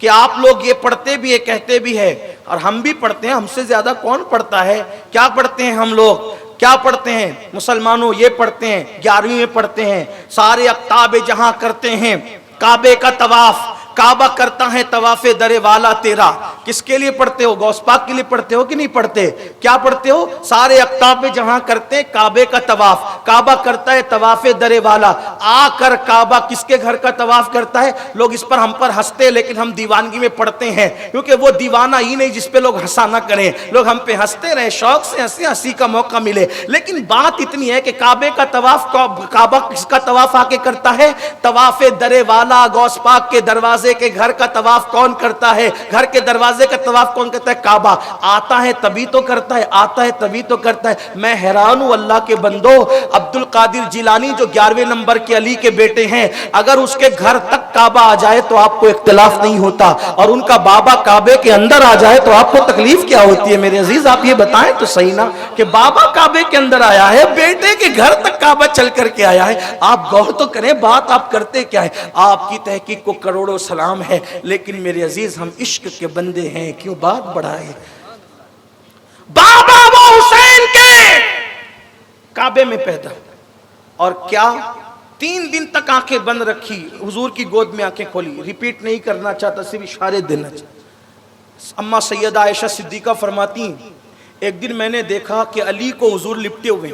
کہ آپ لوگ یہ پڑھتے بھی ہے، کہتے بھی ہے، اور ہم بھی پڑھتے ہیں، ہم سے زیادہ کون پڑھتا ہے؟ کیا پڑھتے ہیں ہم لوگ؟ کیا پڑھتے ہیں مسلمانوں؟ یہ پڑھتے ہیں، 11ویں میں پڑھتے ہیں، سارے اقطاب جہاں کرتے ہیں کعبے کا طواف، کعبہ کرتا ہے طواف در والا تیرا۔ کس کے لیے پڑھتے ہو؟ غوث پاک کے لیے پڑھتے ہو کہ نہیں پڑھتے؟ کیا پڑھتے ہو؟ سارے اقطاب جہاں کرتے ہیں کعبے کا طواف، کعبہ کرتا ہے طواف در والا۔ آ کر کعبہ کس کے گھر کا طواف کرتا ہے؟ لوگ اس پر ہم پر ہنستے ہیں، لیکن ہم دیوانگی میں پڑھتے ہیں، کیونکہ وہ دیوانہ ہی نہیں جس پہ لوگ ہنسا نہ کریں، لوگ ہم پہ ہنستے رہے، شوق سے ہنسی کا موقع ملے۔ لیکن بات اتنی ہے کہ کعبے کا طواف، کعبہ کس کا طواف آ کے کرتا ہے؟ طواف در والا، غوث پاک کے دروازے کے گھر کا طواف کون کرتا ہے؟ گھر کے دروازے کا طواف کون کرتا ہے؟ کعبہ۔ آتا ہے تبھی تو کرتا ہے، آتا ہے تبھی تو کرتا ہے۔ میں حیران ہوں اللہ کے بندو، عبد القادر جیلانی جو 11ویں نمبر کے علی کے بیٹے ہیں، اگر اس کے گھر تک کعبہ آ جائے تو آپ کو اختلاف نہیں ہوتا، اور ان کا بابا کعبے کے اندر آ جائے تو آپ کو تکلیف کیا ہوتی ہے؟ میرے عزیز آپ یہ بتائیں تو صحیح نا، کہ بابا کعبے کے اندر آیا ہے، بیٹے کے گھر تک کعبہ چل کر کے آیا ہے۔ آپ غور تو کریں، بات آپ کرتے کیا ہے؟ آپ کی تحقیق کو کروڑوں سلام ہے، لیکن میرے عزیز ہم عشق کے بندے ہیں، کیوں بات بڑھائے؟ بابا وہ حسین کے کعبے میں پیدا، اور کیا 3 دن تک آنکھیں بند رکھی، حضور کی گود میں آنکھیں کھولی۔ ریپیٹ نہیں کرنا چاہتا، صرف اشارے دینا چاہتا۔ اما سیدہ عائشہ صدیقہ فرماتی ہیں، ایک دن میں نے دیکھا کہ علی کو حضور لپٹے ہوئے،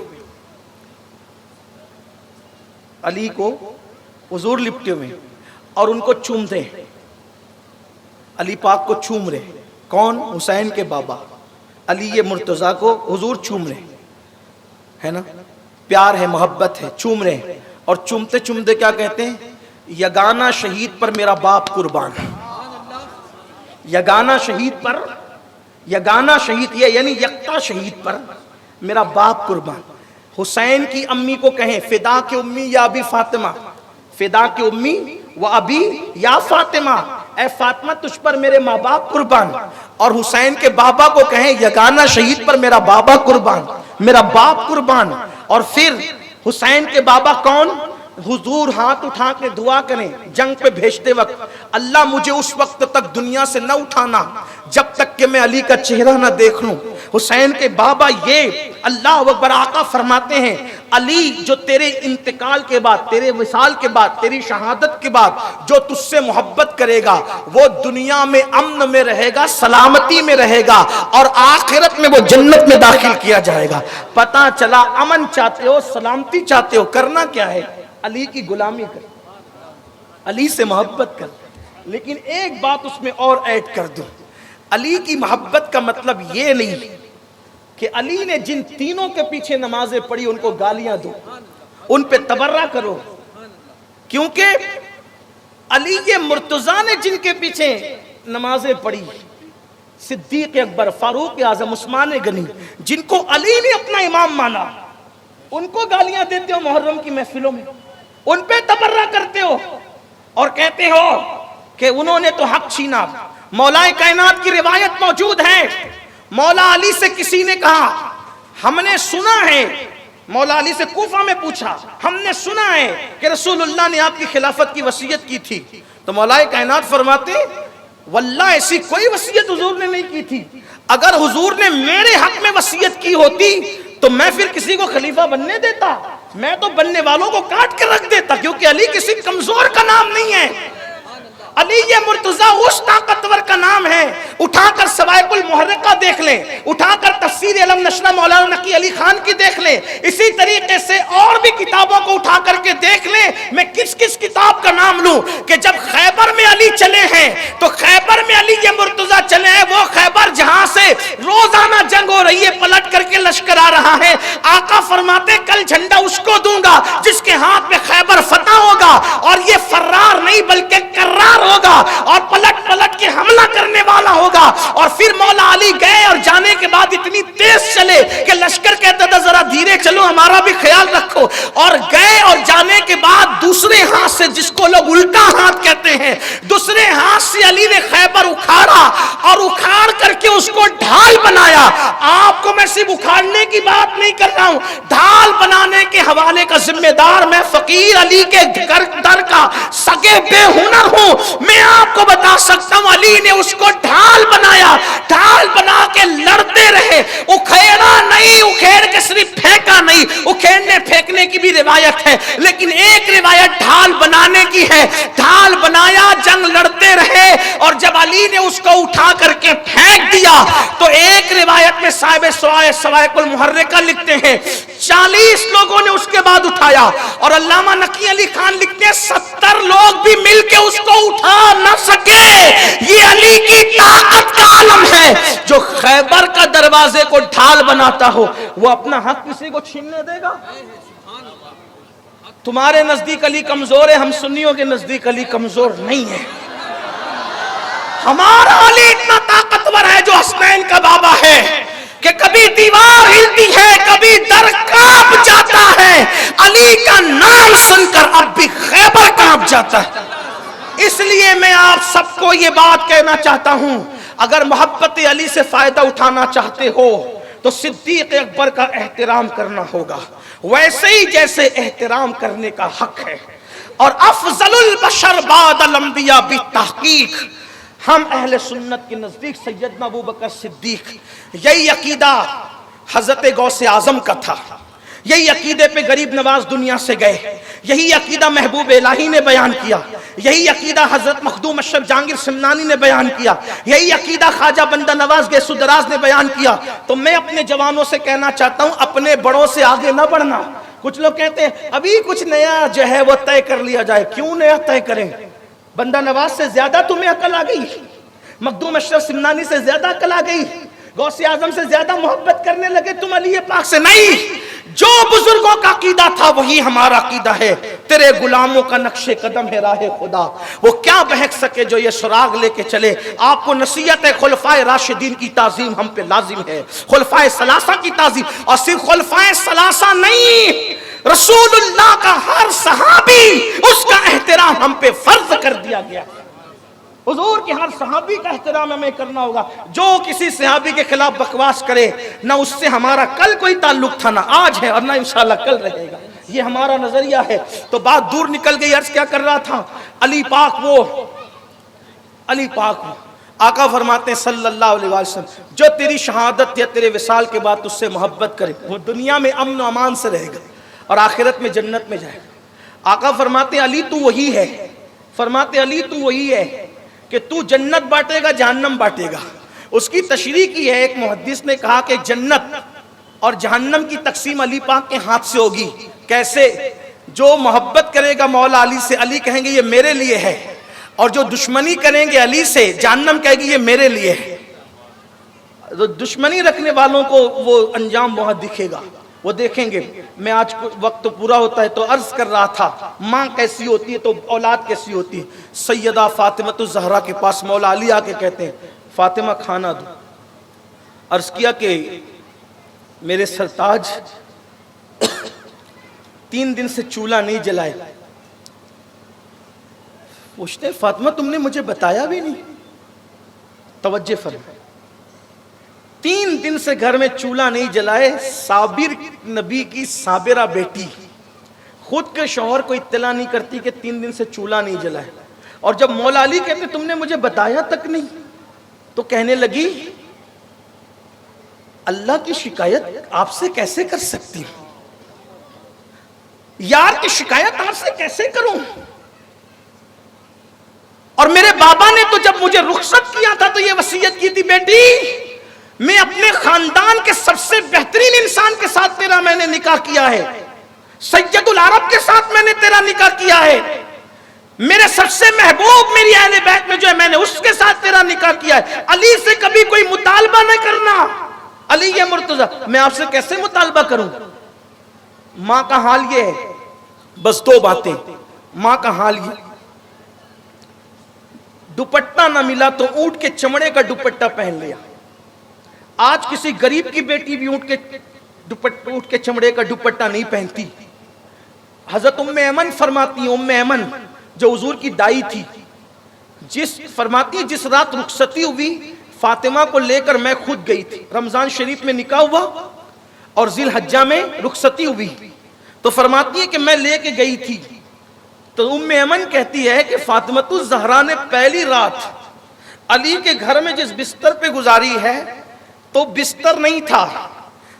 علی کو حضور لپٹے ہوئے اور ان کو چومتے ہیں، علی پاک کو چوم رہے، کون؟ حسین کے بابا علی مرتضیٰ کو حضور چوم رہے ہے نا، پیار ہے، محبت ہے، چوم رہے ہیں، اور چومتے چومتے کیا کہتے ہیں؟ یگانہ شہید پر میرا باپ قربان، یگانہ شہید پر، یگانہ شہید یہ یعنی یکتا شہید پر میرا باپ قربان۔ حسین کی امی کو کہیں فدا کے امی یا ابی فاطمہ، فدا کے امی و ابی یا فاطمہ، اے فاطمہ تجھ پر میرے ماں باپ قربان، اور حسین کے بابا کو کہیں یگانہ شہید پر میرا بابا قربان، میرا باپ قربان۔ اور پھر حسین کے بابا کون؟ حضور ہاتھ اٹھا کے دعا کریں جنگ پہ بھیجتے وقت، اللہ مجھے اس وقت تک دنیا سے نہ اٹھانا جب تک کہ میں علی کا چہرہ نہ دیکھ لوں۔ حسین کے بابا یہ اللہ اکبر، آقا فرماتے ہیں علی جو تیرے انتقال کے بعد، تیرے وصال کے بعد، تیری شہادت کے بعد جو تجھ سے محبت کرے گا وہ دنیا میں امن میں رہے گا، سلامتی میں رہے گا، اور آخرت میں وہ جنت میں داخل کیا جائے گا۔ پتہ چلا امن چاہتے ہو، سلامتی چاہتے ہو، کرنا کیا ہے؟ علی کی غلامی کر، علی سے محبت کر۔ لیکن ایک بات اس میں اور ایڈ کر دوں، علی کی محبت کا مطلب یہ نہیں کہ علی نے جن تینوں کے پیچھے نمازیں پڑھی ان کو گالیاں دو، ان پہ تبرہ کرو، کیونکہ علی مرتضیٰ نے جن کے پیچھے نمازیں پڑھی، صدیق اکبر، فاروق اعظم، عثمان غنی، جن کو علی نے اپنا امام مانا، ان کو گالیاں دیتے ہو محرم کی محفلوں میں، ان پہ تبرہ کرتے ہو اور کہتے ہو کہ انہوں نے تو حق چھینا۔ مولا کائنات کی روایت موجود ہے، مولا علی سے کسی نے کہا ہم نے سنا ہے، مولا علی سے کوفہ میں پوچھا ہم نے سنا ہے کہ رسول اللہ نے آپ کی خلافت کی وصیت کی تھی، تو مولا کائنات فرماتے واللہ ایسی کوئی وصیت حضور نے نہیں کی تھی، اگر حضور نے میرے حق میں وصیت کی ہوتی تو میں پھر کسی کو خلیفہ بننے دیتا، میں تو بننے والوں کو کاٹ کے رکھ دیتا، کیونکہ علی کسی کمزور کا نام نہیں ہے، علی مرتضیٰ اس طاقتور کا نام ہے۔ اٹھا کر سوائق المحرقہ دیکھ لیں، اٹھا کر تفسیر علم نشرہ مولانا نقی علی خان کی دیکھ لیں، اسی طریقے سے اور بھی کتابوں کو اٹھا کر کے دیکھ لیں۔ میں کس کس کتاب کا نام لوں کہ جب خیبر میں علی چلے ہیں تو خیبر میں علی مرتضیٰ چلے ہیں، وہ خیبر جہاں سے روزانہ جنگ ہو رہی ہے، پلٹ کر کے لشکر آ رہا ہے، آقا فرماتے کل جھنڈا اس کو دوں گا جس کے ہاتھ میں خیبر فتح ہوگا، اور یہ فرار نہیں بلکہ کرار ہوگا، اور پلٹ پلٹ کے حملہ کرنے والا ہوگا۔ اور پھر مولا علی گئے اور جانے کے بعد اتنی تیز چلے کہ لشکر کہتا تھا ذرا دھیرے چلو، ہمارا بھی خیال رکھو، اور گئے اور جانے کے بعد دوسرے ہاتھ سے، جس کو لوگ الٹا ہاتھ کہتے ہیں، دوسرے ہاتھ سے علی نے خیبر اکھاڑا اور اکھاڑ کر کے اس کو ڈھال بنایا۔ آپ کو میں صرف اکھاڑنے کی بات نہیں کر رہا ہوں، ڈھال بنانے کے حوالے کا ذمہ دار میں فقیر علی کے در کا سگے بے ہنر ہوں۔ میں آپ کو بتا سکتا ہوں علی نے اس کو ڈھال بنایا، ڈھال بنا کے لڑتے رہے، اکھیڑا نہیں، اکھیڑ کے صرف پھینکا نہیں، اکھیڑنے پھینکنے کی بھی روایت ہے، لیکن ایک روایت ڈھال بنانے کی ہے۔ ڈھال بنایا، جنگ لڑتے رہے، اور جب علی نے اس کو اٹھا کر کے پھینک دیا تو ایک روایت میں صاحب سوائق المحرقہ لکھتے ہیں 40 لوگوں نے اس کے بعد اٹھایا، اور علامہ نقی علی خان لکھتے ہیں 70 لوگ بھی مل کے اس کو اٹھا نہ سکے۔ یہ علی کی طاقت کا عالم ہے، جو خیبر کا دروازے کو ڈھال بناتا ہو وہ اپنا حق کسی کو چھیننے دے گا؟ تمہارے نزدیک علی کمزور ہے، ہم سنیوں کے نزدیک علی کمزور نہیں ہے۔ ہمارا علی اتنا طاقتور ہے جو حسنین کا بابا ہے کہ کبھی دیوار ہلتی ہے، کبھی در کانپ جاتا ہے، علی کا نام سن کر اب بھی خیبر کانپ جاتا ہے۔ اس لیے میں آپ سب کو یہ بات کہنا چاہتا ہوں، اگر محبت علی سے فائدہ اٹھانا چاہتے ہو تو صدیق اکبر کا احترام کرنا ہوگا، ویسے ہی جیسے احترام کرنے کا حق ہے۔ اور افضل البشر بعد الانبیاء بالتحقیق، ہم اہل سنت کے نزدیک سیدنا ابوبکر صدیق، یہی عقیدہ حضرت غوث اعظم کا تھا، یہی عقیدے پہ غریب نواز دنیا سے گئے، یہی عقیدہ محبوب الہی نے بیان کیا، یہی عقیدہ حضرت مخدوم اشرف جہانگیر سمنانی نے بیان کیا، یہی عقیدہ خواجہ بندہ نواز گیسو دراز نے بیان کیا۔ تو میں اپنے جوانوں سے کہنا چاہتا ہوں اپنے بڑوں سے آگے نہ بڑھنا، کچھ لوگ کہتے ہیں ابھی کچھ نیا جو ہے وہ طے کر لیا جائے. کیوں نیا طے کریں؟ بندہ نواز سے زیادہ تمہیں عقل آ گئی؟ مخدوم اشرف سمنانی سے زیادہ عقل آ گئی؟ غوث اعظم سے زیادہ محبت کرنے لگے تم علی پاک سے؟ نہیں، جو بزرگوں کا عقیدہ تھا وہی ہمارا عقیدہ ہے. تیرے غلاموں کا نقش قدم ہے راہ خدا، وہ کیا بہک سکے جو یہ سراغ لے کے چلے. آپ کو نصیحت ہے خلفائے راشدین کی تعظیم ہم پہ لازم ہے، خلفائے ثلاثہ کی تعظیم. اور صرف خلفائے ثلاثہ نہیں، رسول اللہ کا ہر صحابی، اس کا احترام ہم پہ فرض کر دیا گیا. حضور کے ہر صحابی کا احترام ہمیں کرنا ہوگا. جو کسی صحابی کے خلاف بکواس کرے، نہ اس سے ہمارا کل کوئی تعلق تھا، نہ آج ہے، اور نہ انشاءاللہ کل رہے گا. یہ ہمارا نظریہ ہے. تو بات دور نکل گئی. عرض کیا کر رہا تھا؟ علی پاک وہ آقا فرماتے ہیں صلی اللہ علیہ وسلم، جو تیری شہادت یا تیرے وصال کے بعد اس سے محبت کرے وہ دنیا میں امن و امان سے رہے گا اور آخرت میں جنت میں جائے گا. آقا فرماتے ہیں علی تو وہی ہے، فرماتے علی تو وہی ہے کہ تو جنت بانٹے گا جہنم بانٹے گا. اس کی تشریح کی ہے ایک محدث نے کہا کہ جنت اور جہنم کی تقسیم علی پاک کے ہاتھ سے ہوگی. کیسے؟ جو محبت کرے گا مولا علی سے، علی کہیں گے یہ میرے لیے ہے، اور جو دشمنی کریں گے علی سے، جہنم کہے گی یہ میرے لیے ہے. تو دشمنی رکھنے والوں کو وہ انجام وہاں دکھے گا، وہ دیکھیں گے. میں آج وقت پورا ہوتا ہے تو عرض کر رہا تھا ماں کیسی ہوتی ہے تو اولاد کیسی ہوتی ہے. سیدہ فاطمہ الزہرا کے پاس مولا علی آ کے کہتے ہیں فاطمہ کھانا دو. عرض کیا کہ میرے سرتاج 3 دن سے چولہا نہیں جلائے. پوچھتے فاطمہ تم نے مجھے بتایا بھی نہیں. توجہ فرمائیں، 3 دن سے گھر میں چولہا نہیں جلائے. صابر نبی کی صابرہ بیٹی خود کے شوہر کو اطلاع نہیں کرتی کہ 3 دن سے چولہا نہیں جلائے. اور جب مولا علی کہتے تم نے مجھے بتایا تک نہیں، تو کہنے لگی اللہ کی شکایت آپ سے کیسے کر سکتی ہوں، یار کی شکایت آپ سے کیسے کروں. اور میرے بابا نے تو جب مجھے رخصت کیا تھا تو یہ وصیت کی تھی بیٹی میں اپنے خاندان کے سب سے بہترین انسان کے ساتھ تیرا میں نے نکاح کیا ہے، سید العرب کے ساتھ میں نے تیرا نکاح کیا ہے، میرے سب سے محبوب میری اہل بیت میں جو ہے میں نے اس کے ساتھ تیرا نکاح کیا ہے. علی سے کبھی کوئی مطالبہ نہ کرنا. علی یہ مرتضی میں آپ سے کیسے مطالبہ کروں. ماں کا حال یہ ہے، بس 2 باتیں. ماں کا حال یہ، دوپٹہ نہ ملا تو اونٹ کے چمڑے کا دوپٹہ پہن لیا. آج کسی غریب کی بیٹی بھی اونٹ کے چمڑے کا دوپٹہ نہیں پہنتی. حضرت ام ایمن فرماتی ہیں، ام ایمن جو حضور کی دائی تھی، فرماتی ہے جس رات رخصتی ہوئی فاطمہ کو لے کر میں خود گئی تھی. رمضان شریف میں نکاح ہوا اور ذی الحجہ میں رخصتی ہوئی، تو فرماتی ہے کہ میں لے کے گئی تھی. تو ام ایمن کہتی ہے کہ فاطمہ الزہرا نے پہلی رات علی کے گھر میں جس بستر پہ گزاری ہے تو بستر نہیں تھا،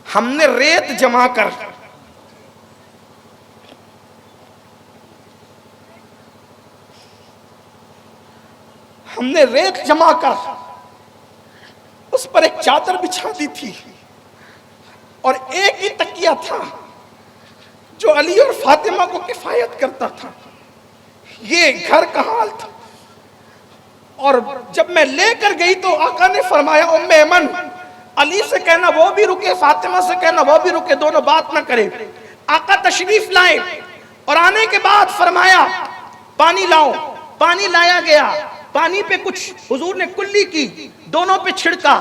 ہم نے ریت جما کر اس پر ایک چادر بچھا دی تھی اور ایک ہی تکیہ تھا جو علی اور فاطمہ کو کفایت کرتا تھا. یہ گھر کا حال تھا. اور جب میں لے کر گئی تو آقا نے فرمایا ام ایمن علی سے کہنا وہ بھی رکے، فاطمہ سے کہنا وہ بھی رکے، دونوں بات نہ کرے. آقا تشریف لائے اور آنے کے بعد فرمایا پانی لاؤ. پانی لایا گیا، پانی پہ کچھ حضور نے کلی کی، دونوں پہ چھڑکا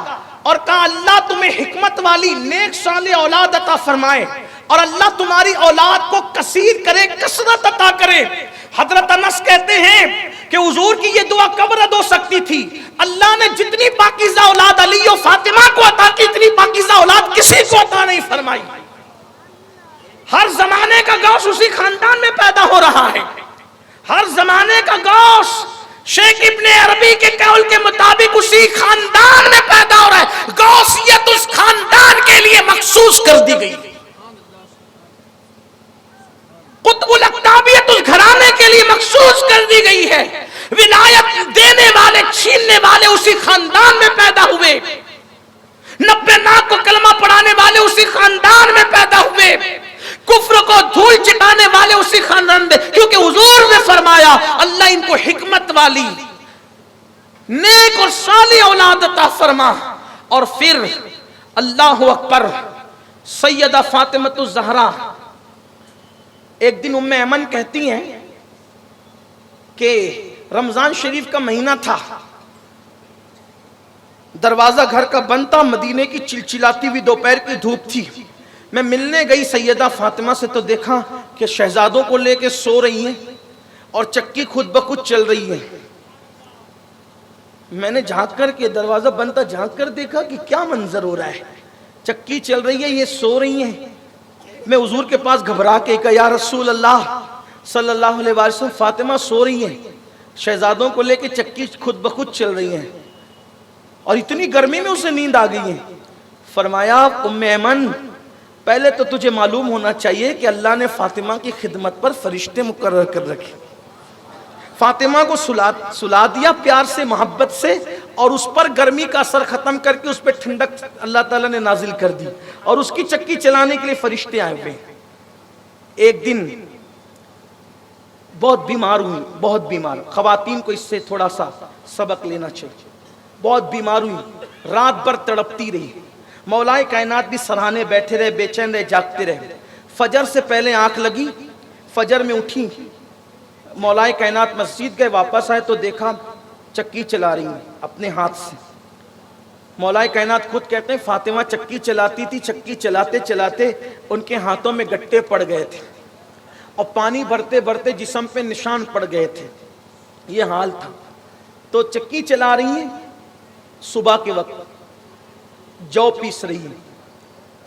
اور کہا اللہ تمہیں حکمت والی نیک صالح اولاد عطا فرمائے اور اللہ تمہاری اولاد کو کثیر کرے، کثرت عطا کرے. حضرت انس کہتے ہیں کہ حضور کی یہ دعا کب رد ہو سکتی تھی؟ اللہ نے جتنی پاکیزہ اولاد علی و فاطمہ کو عطا کی اتنی پاکیزہ اولاد کسی کو عطا نہیں فرمائی. ہر زمانے کا غوث اسی خاندان میں پیدا ہو رہا ہے. ہر زمانے کا غوث شیخ ابن عربی کے قول کے مطابق اسی خاندان میں پیدا ہو رہا ہے. غوثیت اس خاندان کے لیے مخصوص کر دی گئی. قطب الاقطابیت اس گھرانے کے لیے مخصوص کر دی گئی ہے. ولایت دینے والے چھیننے والے اسی خاندان میں پیدا ہوئے. 90 ناک کو کلمہ پڑھانے والے اسی خاندان میں پیدا ہوئے. کفر کو دھول چٹانے والے اسی خاندان دے، کیونکہ حضور نے فرمایا اللہ ان کو حکمت والی نیک اور صالح اولاد عطا فرما. اور پھر اللہ اکبر، سیدہ فاطمہ الزہرا ایک دن ام ایمن کہتی ہیں کہ رمضان شریف کا مہینہ تھا، دروازہ گھر کا بند تھا، مدینے کی چلچلاتی ہوئی دوپہر کی دھوپ تھی. میں ملنے گئی سیدہ فاطمہ سے تو دیکھا کہ شہزادوں کو لے کے سو رہی ہیں اور چکی خود بخود چل رہی ہے. میں نے جھانک کر کے، دروازہ بند تھا، جھانک کر دیکھا کہ کیا منظر ہو رہا ہے، چکی چل رہی ہے، یہ سو رہی ہیں. میں حضور کے پاس گھبرا کے کہا یا رسول اللہ صلی اللہ علیہ وسلم، فاطمہ سو رہی ہیں، شہزادوں کو لے کے چکی خود بخود چل رہی ہیں اور اتنی گرمی میں اسے نیند آ گئی ہے. فرمایا ام ایمن، پہلے تو تجھے معلوم ہونا چاہیے کہ اللہ نے فاطمہ کی خدمت پر فرشتے مقرر کر رکھے. فاطمہ کو سلا دیا پیار سے، محبت سے، اور اس پر گرمی کا اثر ختم کر کے اس پہ ٹھنڈک اللہ تعالیٰ نے نازل کر دی، اور اس کی چکی چلانے کے لیے فرشتے آئے ہوئے. ایک دن بہت بیمار ہوئی، بہت بیمار. خواتین کو اس سے تھوڑا سا سبق لینا چاہیے. بہت بیمار ہوئی، رات بھر تڑپتی رہی. مولا کائنات بھی سرہانے بیٹھے رہے، بے چین رہے، جاگتے رہے. فجر سے پہلے آنکھ لگی، فجر میں اٹھی، مولا کائنات مسجد گئے، واپس آئے تو دیکھا چکی چلا رہی ہیں اپنے ہاتھ سے. مولا کائنات خود کہتے ہیں فاطمہ چکی چلاتی تھی، چکی چلاتے چلاتے ان کے ہاتھوں میں گٹے پڑ گئے تھے اور پانی بھرتے بھرتے جسم پہ نشان پڑ گئے تھے. یہ حال تھا. تو چکی چلا رہی ہیں، صبح کے وقت جو پیس رہی ہیں.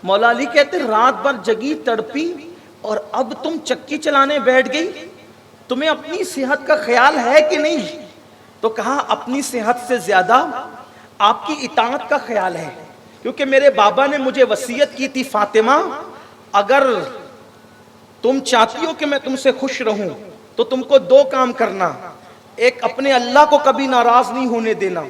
مولا علی کہتے رات بھر جگی، تڑپی، اور اب تم چکی چلانے بیٹھ گئی، تمہیں اپنی صحت کا خیال ہے کہ نہیں؟ تو کہا اپنی صحت سے زیادہ آپ کی اطاعت کا خیال ہے، کیونکہ میرے بابا نے مجھے وصیت کی تھی فاطمہ اگر تم چاہتی ہو کہ میں تم سے خوش رہوں تو تم کو دو کام کرنا، ایک اپنے اللہ کو کبھی ناراض نہیں ہونے دینا،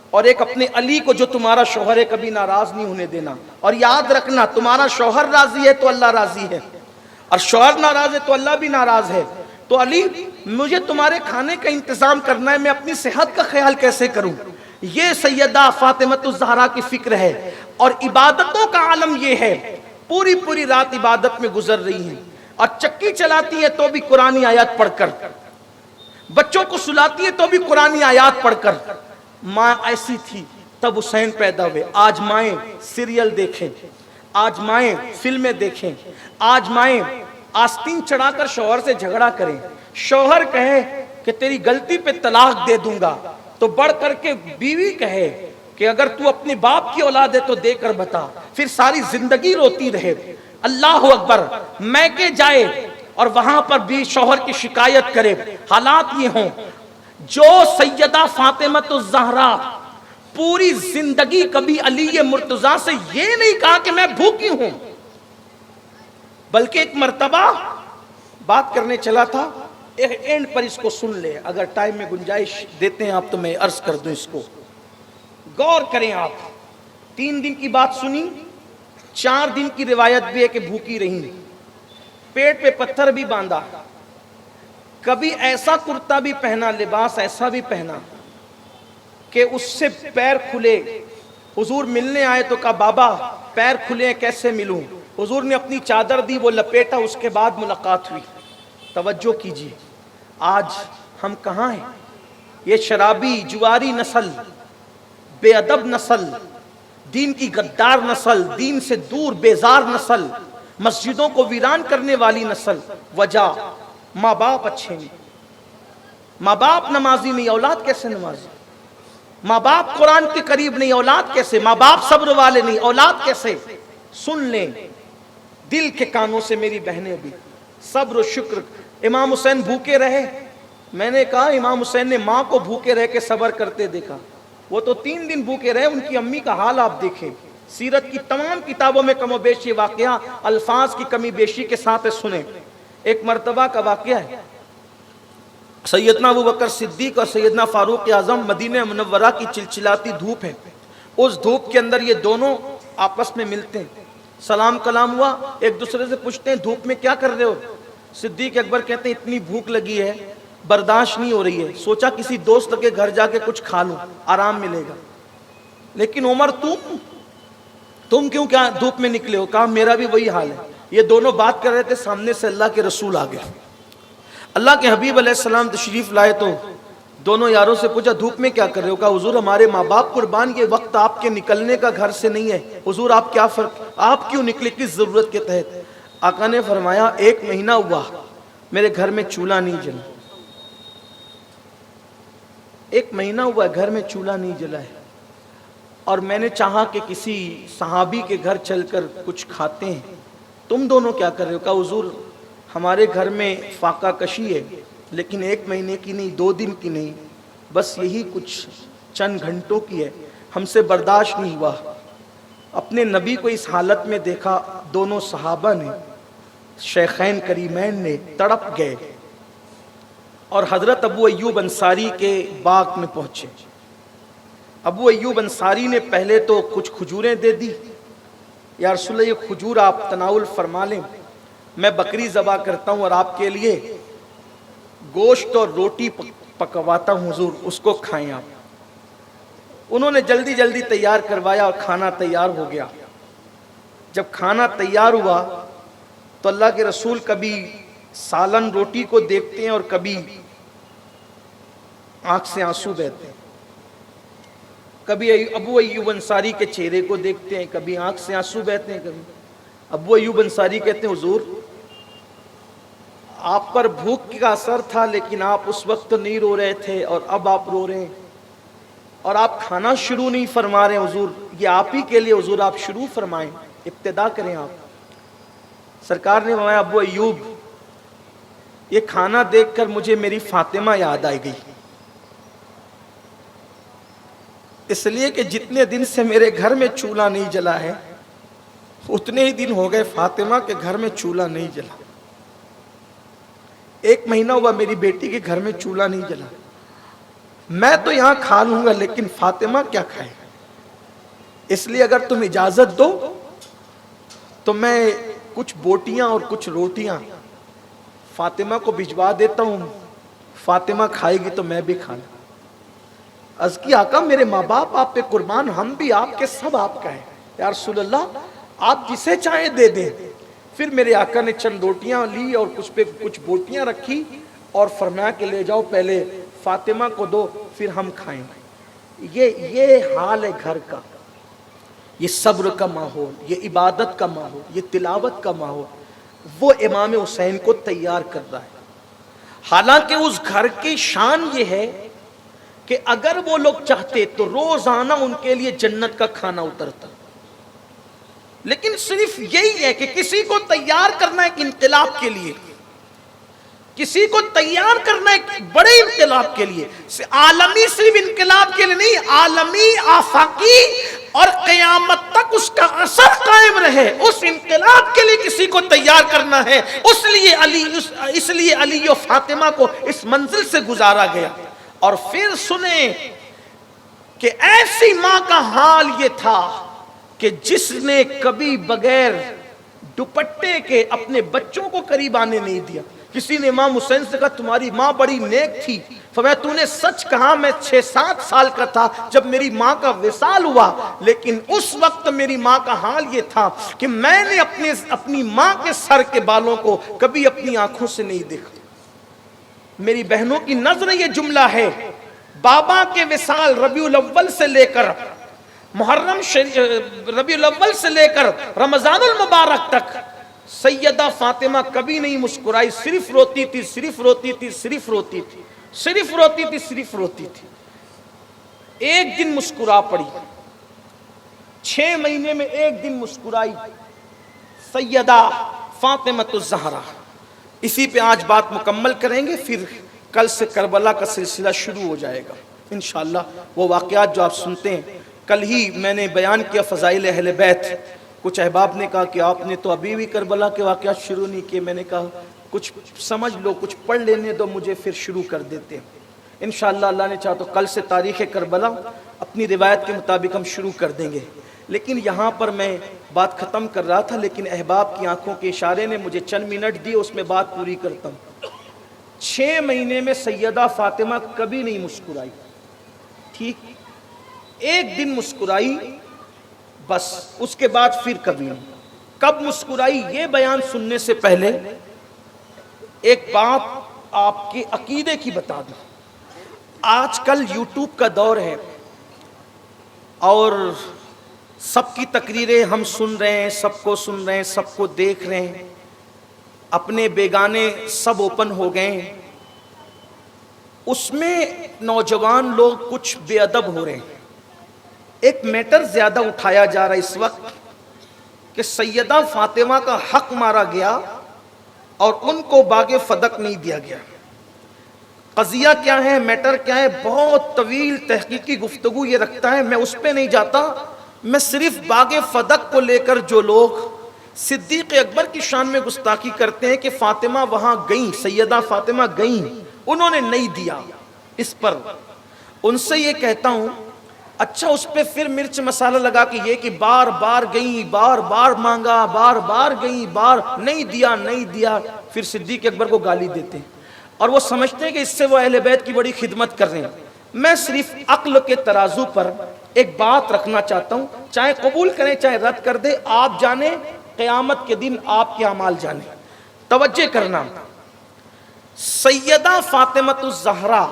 اور ایک اپنے علی کو جو تمہارا شوہر ہے کبھی ناراض نہیں ہونے دینا. اور یاد رکھنا تمہارا شوہر راضی ہے تو اللہ راضی ہے، اور شوہر ناراض ہے تو اللہ بھی ناراض ہے. تو علی مجھے تمہارے کھانے کا انتظام کرنا ہے، میں اپنی صحت کا خیال کیسے کروں؟ یہ سیدہ فاطمہ الزہرا کی فکر ہے. اور عبادتوں کا عالم یہ ہے، پوری پوری رات عبادت میں گزر رہی ہیں، اور چکی چلاتی ہے تو بھی قرآنی آیات پڑھ کر، بچوں کو سلاتی ہے تو بھی قرآنی آیات پڑھ کر. ماں ایسی تھی تب حسین پیدا ہوئے. آج مائیں سیریل دیکھیں، آج مائیں فلمیں دیکھیں، آج مائیں آستین چڑھا کر شوہر سے جھگڑا کریں. شوہر کہے کہ تیری غلطی پہ طلاق دے دوں گا تو بڑھ کر کے بیوی کہے کہ اگر تو اپنے باپ کی اولاد ہے تو دے کر بتا، پھر ساری زندگی روتی رہے. اللہ اکبر، میکے جائے اور وہاں پر بھی شوہر کی شکایت کرے. حالات یہ ہوں. جو سیدہ فاطمہ الزہرا پوری زندگی کبھی علی مرتضیٰ سے یہ نہیں کہا کہ میں بھوکی ہوں، بلکہ ایک مرتبہ بات کرنے چلا تھا، ایک اینڈ پر اس کو سن لے، اگر ٹائم میں گنجائش دیتے ہیں آپ تو میں عرض کر دوں، اس کو غور کریں آپ. 3 دن کی بات سنی، 4 دن کی روایت بھی ہے کہ بھوکی رہی، پیٹ پہ پتھر بھی باندھا، کبھی ایسا کرتا بھی پہنا، لباس ایسا بھی پہنا کہ اس سے پیر کھلے. حضور ملنے آئے تو کہا بابا پیر کھلے ہیں کیسے ملوں؟ حضور نے اپنی چادر دی، وہ لپیٹا، اس کے بعد ملاقات ہوئی. توجہ کیجیے آج ہم کہاں ہیں؟ یہ شرابی جواری نسل، بے ادب نسل، دین کی غدار نسل، دین سے دور بیزار نسل، مسجدوں کو ویران کرنے والی نسل. وجہ ماں باپ اچھے نہیں، ماں باپ نمازی نہیں، اولاد کیسے نمازی؟ ماں باپ قرآن کے قریب نہیں، اولاد کیسے؟ ماں باپ صبر والے نہیں، اولاد کیسے؟ سن لیں دل کے کانوں سے میری بہنیں بھی، صبر و شکر. امام حسین بھوکے رہے، میں نے کہا امام حسین نے ماں کو بھوکے رہ کے صبر کرتے دیکھا، وہ تو 3 دن بھوکے رہے. ان کی امی کا حال آپ دیکھیں، سیرت کی تمام کتابوں میں کم و بیش یہ واقعہ الفاظ کی کمی بیشی کے ساتھ سنیں. ایک مرتبہ کا واقعہ ہے، سیدنا ابوبکر صدیق اور سیدنا فاروق اعظم مدینہ منورہ کی چلچلاتی دھوپ ہے، اس دھوپ کے اندر یہ دونوں آپس میں ملتے ہیں. سلام کلام ہوا، ایک دوسرے سے پوچھتے ہیں دھوپ میں کیا کر رہے ہو؟ صدیق اکبر کہتے ہیں اتنی بھوک لگی ہے برداشت نہیں ہو رہی ہے، سوچا کسی دوست کے گھر جا کے کچھ کھا لوں، آرام ملے گا۔ لیکن عمر تم کیوں کیا دھوپ میں نکلے ہو؟ کہا میرا بھی وہی حال ہے۔ یہ دونوں بات کر رہے تھے، سامنے سے اللہ کے رسول آ گئے۔ اللہ کے حبیب علیہ السلام تشریف لائے تو دونوں یاروں سے پوچھا دھوپ میں کیا کر رہے ہو؟ کہا حضور ہمارے ماں باپ قربان، یہ وقت آپ کے نکلنے کا گھر سے نہیں ہے، حضور آپ کیا فرق، آپ کیوں نکلے، کس ضرورت کے تحت؟ آقا نے فرمایا 1 مہینہ ہوا میرے گھر میں چولہا نہیں جلا، 1 مہینہ ہوا گھر میں چولہا نہیں جلا ہے، اور میں نے چاہا کہ کسی صحابی کے گھر چل کر کچھ کھاتے ہیں، تم دونوں کیا کر رہے ہو؟ کہا حضور ہمارے گھر میں فاقہ کشی ہے، لیکن 1 مہینے کی نہیں، 2 دن کی نہیں، بس یہی کچھ چند گھنٹوں کی ہے، ہم سے برداشت نہیں ہوا۔ اپنے نبی کو اس حالت میں دیکھا، دونوں صحابہ نے، شیخین کریمین نے تڑپ گئے اور حضرت ابو ایوب انصاری کے باغ میں پہنچے۔ ابو ایوب انصاری نے پہلے تو کچھ کھجوریں دے دی، یا رسول اللہ یہ کھجور آپ تناول فرما لیں، میں بکری ذبح کرتا ہوں اور آپ کے لیے گوشت اور روٹی پکواتا ہوں، حضور اس کو کھائیں آپ۔ انہوں نے جلدی جلدی تیار کروایا اور کھانا تیار ہو گیا۔ جب کھانا تیار ہوا تو اللہ کے رسول کبھی سالن روٹی کو دیکھتے ہیں اور کبھی آنکھ سے آنسو بہتے ہیں، کبھی ابو ایوب انصاری کے چہرے کو دیکھتے ہیں، کبھی آنکھ سے آنسو بہتے ہیں۔ کبھی ابو ایوب انصاری کہتے ہیں حضور آپ پر بھوک کا اثر تھا، لیکن آپ اس وقت نہیں رو رہے تھے اور اب آپ رو رہے ہیں، اور آپ کھانا شروع نہیں فرما رہے ہیں، حضور یہ آپ ہی کے لیے، حضور آپ شروع فرمائیں، ابتدا کریں آپ۔ سرکار نے فرمایا ابو ایوب یہ کھانا دیکھ کر مجھے میری فاطمہ یاد آئی گئی، اس لیے کہ جتنے دن سے میرے گھر میں چولہا نہیں جلا ہے اتنے ہی دن ہو گئے فاطمہ کے گھر میں چولہا نہیں جلا۔ 1 مہینہ ہوا میری بیٹی کے گھر میں چولہا نہیں جلا، میں تو یہاں کھا لوں گا لیکن فاطمہ کیا کھائے، اس لیے اگر تم اجازت دو تو میں کچھ بوٹیاں اور کچھ روٹیاں فاطمہ کو بھجوا دیتا ہوں، فاطمہ کھائے گی تو میں بھی کھا لوں۔ عرض کی آقا میرے ماں باپ آپ پہ قربان، ہم بھی آپ کے، سب آپ کا ہے۔ یا رسول اللہ آپ جسے چاہیں دے دیں۔ پھر میرے آقا نے چند روٹیاں لی اور کچھ پہ کچھ بوٹیاں رکھی اور فرمایا کہ لے جاؤ پہلے فاطمہ کو دو پھر ہم کھائیں۔ یہ حال ہے گھر کا، یہ صبر کا ماحول، یہ عبادت کا ماحول، یہ تلاوت کا ماحول، وہ امام حسین کو تیار کر رہا ہے۔ حالانکہ اس گھر کی شان یہ ہے کہ اگر وہ لوگ چاہتے تو روزانہ ان کے لیے جنت کا کھانا اترتا، لیکن صرف یہی ہے کہ کسی کو تیار کرنا ایک انقلاب کے لیے، کسی کو تیار کرنا ایک بڑے انقلاب کے لیے، عالمی صرف انقلاب کے لیے نہیں، عالمی آفاقی، اور قیامت تک اس کا اثر قائم رہے، اس انقلاب کے لیے کسی کو تیار کرنا ہے۔ اس لیے علی و فاطمہ کو اس منزل سے گزارا گیا۔ اور پھر سنیں کہ ایسی ماں کا حال یہ تھا کہ جس نے کبھی بغیر دوپٹے کے اپنے بچوں کو قریب آنے نہیں دیا۔ کسی نے امام حسین سے کہا تمہاری ماں بڑی نیک تھی، فرمایا تو نے سچ کہا، میں 6-7 سال کا تھا جب میری ماں کا وصال ہوا، لیکن اس وقت میری ماں کا حال یہ تھا کہ میں نے اپنی ماں کے سر کے بالوں کو کبھی اپنی آنکھوں سے نہیں دیکھا۔ میری بہنوں کی نظر یہ جملہ ہے، بابا کے وصال ربیع الاول سے لے کر ربیع الاول سے لے کر رمضان المبارک تک سیدہ فاطمہ کبھی نہیں مسکرائی، صرف روتی تھی، صرف روتی تھی، صرف روتی تھی، صرف روتی تھی، صرف روتی تھی۔ ایک دن مسکرا پڑی، 6 مہینے میں ایک دن مسکرائی سیدہ فاطمہ الزہرا۔ اسی پہ آج بات مکمل کریں گے، پھر کل سے کربلا کا سلسلہ شروع ہو جائے گا انشاءاللہ۔ وہ واقعات جو آپ سنتے ہیں، کل ہی میں نے بیان کیا فضائل اہل بیت، کچھ احباب نے کہا کہ آپ نے تو ابھی بھی کربلا کے واقعات شروع نہیں کیے، میں نے کہا کچھ سمجھ لو، کچھ پڑھ لینے دو مجھے، پھر شروع کر دیتے ہیں انشاءاللہ۔ اللہ نے چاہا تو کل سے تاریخ کربلا اپنی روایت کے مطابق ہم شروع کر دیں گے۔ لیکن یہاں پر میں بات ختم کر رہا تھا، لیکن احباب کی آنکھوں کے اشارے نے مجھے چند منٹ دیے، اس میں بات پوری کرتا ہوں۔ 6 مہینے میں سیدہ فاطمہ کبھی نہیں مسکرائی، ٹھیک، ایک دن مسکرائی بس، اس کے بعد پھر کبھی نہیں۔ کب مسکرائی یہ بیان سننے سے پہلے ایک بات آپ کے عقیدے کی بتا دوں۔ آج کل یوٹیوب کا دور ہے اور سب کی تقریریں ہم سن رہے ہیں، سب کو سن رہے ہیں، سب کو دیکھ رہے ہیں، اپنے بیگانے سب اوپن ہو گئے ہیں۔ اس میں نوجوان لوگ کچھ بے ادب ہو رہے ہیں۔ ایک میٹر زیادہ اٹھایا جا رہا ہے اس وقت کہ سیدہ فاطمہ کا حق مارا گیا اور ان کو باغ فدق نہیں دیا گیا۔ قضیہ کیا ہے، میٹر کیا ہے، بہت طویل تحقیقی گفتگو یہ رکھتا ہے، میں اس پہ نہیں جاتا۔ میں صرف باغ فدق کو لے کر جو لوگ صدیق اکبر کی شان میں گستاخی کرتے ہیں کہ فاطمہ وہاں گئیں، سیدہ فاطمہ گئیں، انہوں نے نہیں دیا، اس پر ان سے یہ کہتا ہوں، اچھا اس پہ پھر مرچ مسالہ لگا کے یہ کہ بار بار گئیں، بار بار مانگا، بار بار گئیں، بار نہیں دیا، نہیں دیا، پھر صدیق اکبر کو گالی دیتے ہیں اور وہ سمجھتے ہیں کہ اس سے وہ اہل بیت کی بڑی خدمت کر رہے ہیں۔ میں صرف عقل کے ترازو پر ایک بات رکھنا چاہتا ہوں، چاہے قبول کریں چاہے رد کر دیں، آپ جانیں، قیامت کے دن آپ کے اعمال جانیں۔ توجہ کرنا، سیدہ فاطمہ الزہرا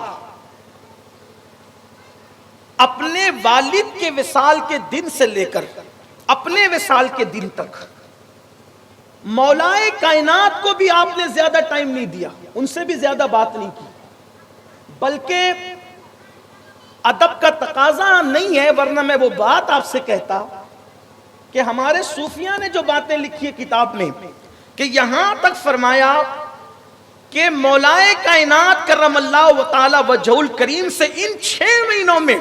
اپنے والد کے وصال کے دن سے لے کر اپنے وصال کے دن تک مولائے کائنات کو بھی آپ نے زیادہ ٹائم نہیں دیا، ان سے بھی زیادہ بات نہیں کی، بلکہ ادب کا تقاضا نہیں ہے، ورنہ میں وہ بات آپ سے کہتا کہ ہمارے صوفیاء نے جو باتیں لکھی ہے کتاب میں کہ یہاں تک فرمایا کہ مولائے کائنات کرم اللہ تعالی وجہ الکریم سے ان 6 مہینوں میں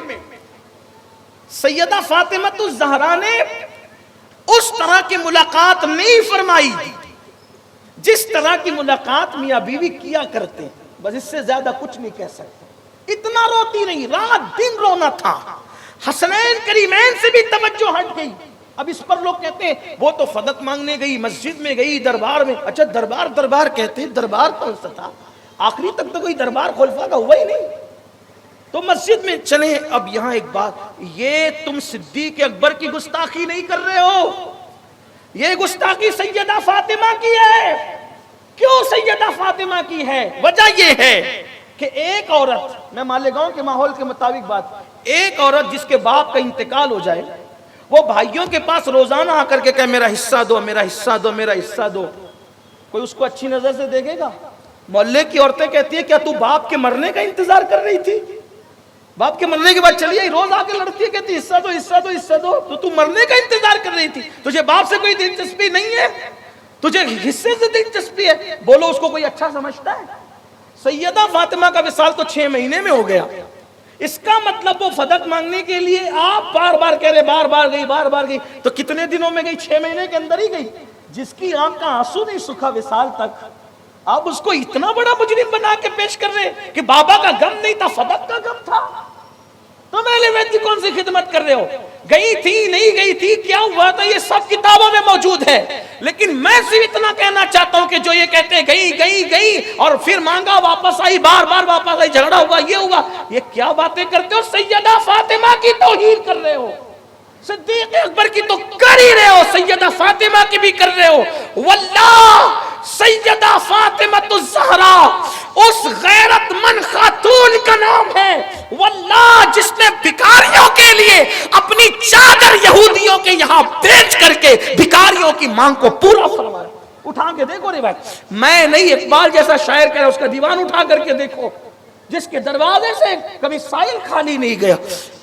سیدہ فاطمہ الزہرا نے اس طرح کی ملاقات نہیں فرمائی جس طرح کی ملاقات میاں بیوی کیا کرتے ہیں، بس اس سے زیادہ کچھ نہیں کہہ سکتے۔ اتنا روتی نہیں، رات دن رونا تھا، حسنین کریمین سے بھی توجہ ہٹ گئی۔ اب اس پر لوگ کہتے ہیں وہ تو فدق مانگنے گئی، مسجد میں گئی، دربار میں، اچھا دربار کہتے ہیں، دربار کون سا تھا؟ آخری تک تو کوئی دربار خلفاء کا ہوا ہی نہیں، تو مسجد میں چلیں۔ اب یہاں ایک بات، یہ تم صدیق اکبر کی گستاخی نہیں کر رہے ہو، یہ گستاخی سیدہ فاطمہ کی ہے۔ کیوں سیدہ فاطمہ کی ہے؟ وجہ یہ ہے کہ ایک عورت، میں مالیگاؤں کے ماحول کے مطابق بات، ایک عورت جس کے باپ کا انتقال ہو جائے، وہ بھائیوں کے پاس روزانہ آ کر کے کہے میرا حصہ دو، میرا حصہ دو، میرا حصہ دو، کوئی اس کو اچھی نظر سے دیکھے گا؟ محلے کی عورتیں کہتی ہیں کیا تو باپ کے مرنے کا انتظار کر رہی تھی؟ باپ کے مرنے کے بعد چلی آئی، روز آ کے لڑتی ہے، کہتی حصہ دو، حصہ دو، حصہ دو، تو مرنے کا انتظار کر رہی تھی؟ تجھے باپ سے کوئی دلچسپی نہیں ہے؟ تجھے حصے سے دلچسپی ہے؟ بولو اس کو کوئی اچھا سمجھتا ہے؟ سیدہ فاطمہ کا وصال تو 6 مہینے میں ہو گیا، اس کا مطلب وہ فدق مانگنے کے لیے آپ بار بار کہہ رہے بار بار گئی، بار بار گئی، تو کتنے دنوں میں گئی؟ 6 مہینے کے اندر ہی گئی۔ جس کی آنکھ کا آنسو نہیں سکھا وصال تک، آپ اس کو اتنا بڑا مجرم بنا کے پیش کر رہے کہ بابا کا غم نہیں تھا، فدق کا غم تھا، تو اہل بیت کی کون سی خدمت کر رہے ہو؟ گئی تھی نہیں گئی تھی، کیا ہوا تھا، یہ سب کتابوں میں موجود ہے۔ لیکن میں صرف اتنا کہنا چاہتا ہوں کہ جو یہ کہتے ہیں گئی اور پھر مانگا واپس آئی، بار بار واپس آئی، جھگڑا ہوا، یہ ہوا، یہ کیا باتیں کرتے ہو؟ سیدہ فاطمہ کی توہین کر رہے ہو، صدیق اکبر کی تو کر ہی رہے ہو، سیدہ فاطمہ کی بھی کر رہے ہو۔ واللہ سیدہ فاطمہ الزہرا اس غیرت مند خاتون کا نام ہے، واللہ جس نے بھکاریوں کے لیے اپنی چادر یہودیوں کے یہاں بیچ کر کے بھکاریوں کی مانگ کو پورا فرمایا۔ اٹھا کے دیکھو روایت، میں نہیں، اقبال جیسا شاعر کہہ رہا ہے، اس کا دیوان اٹھا کر کے دیکھو، جس کے دروازے سے کبھی سائل خالی نہیں گیا۔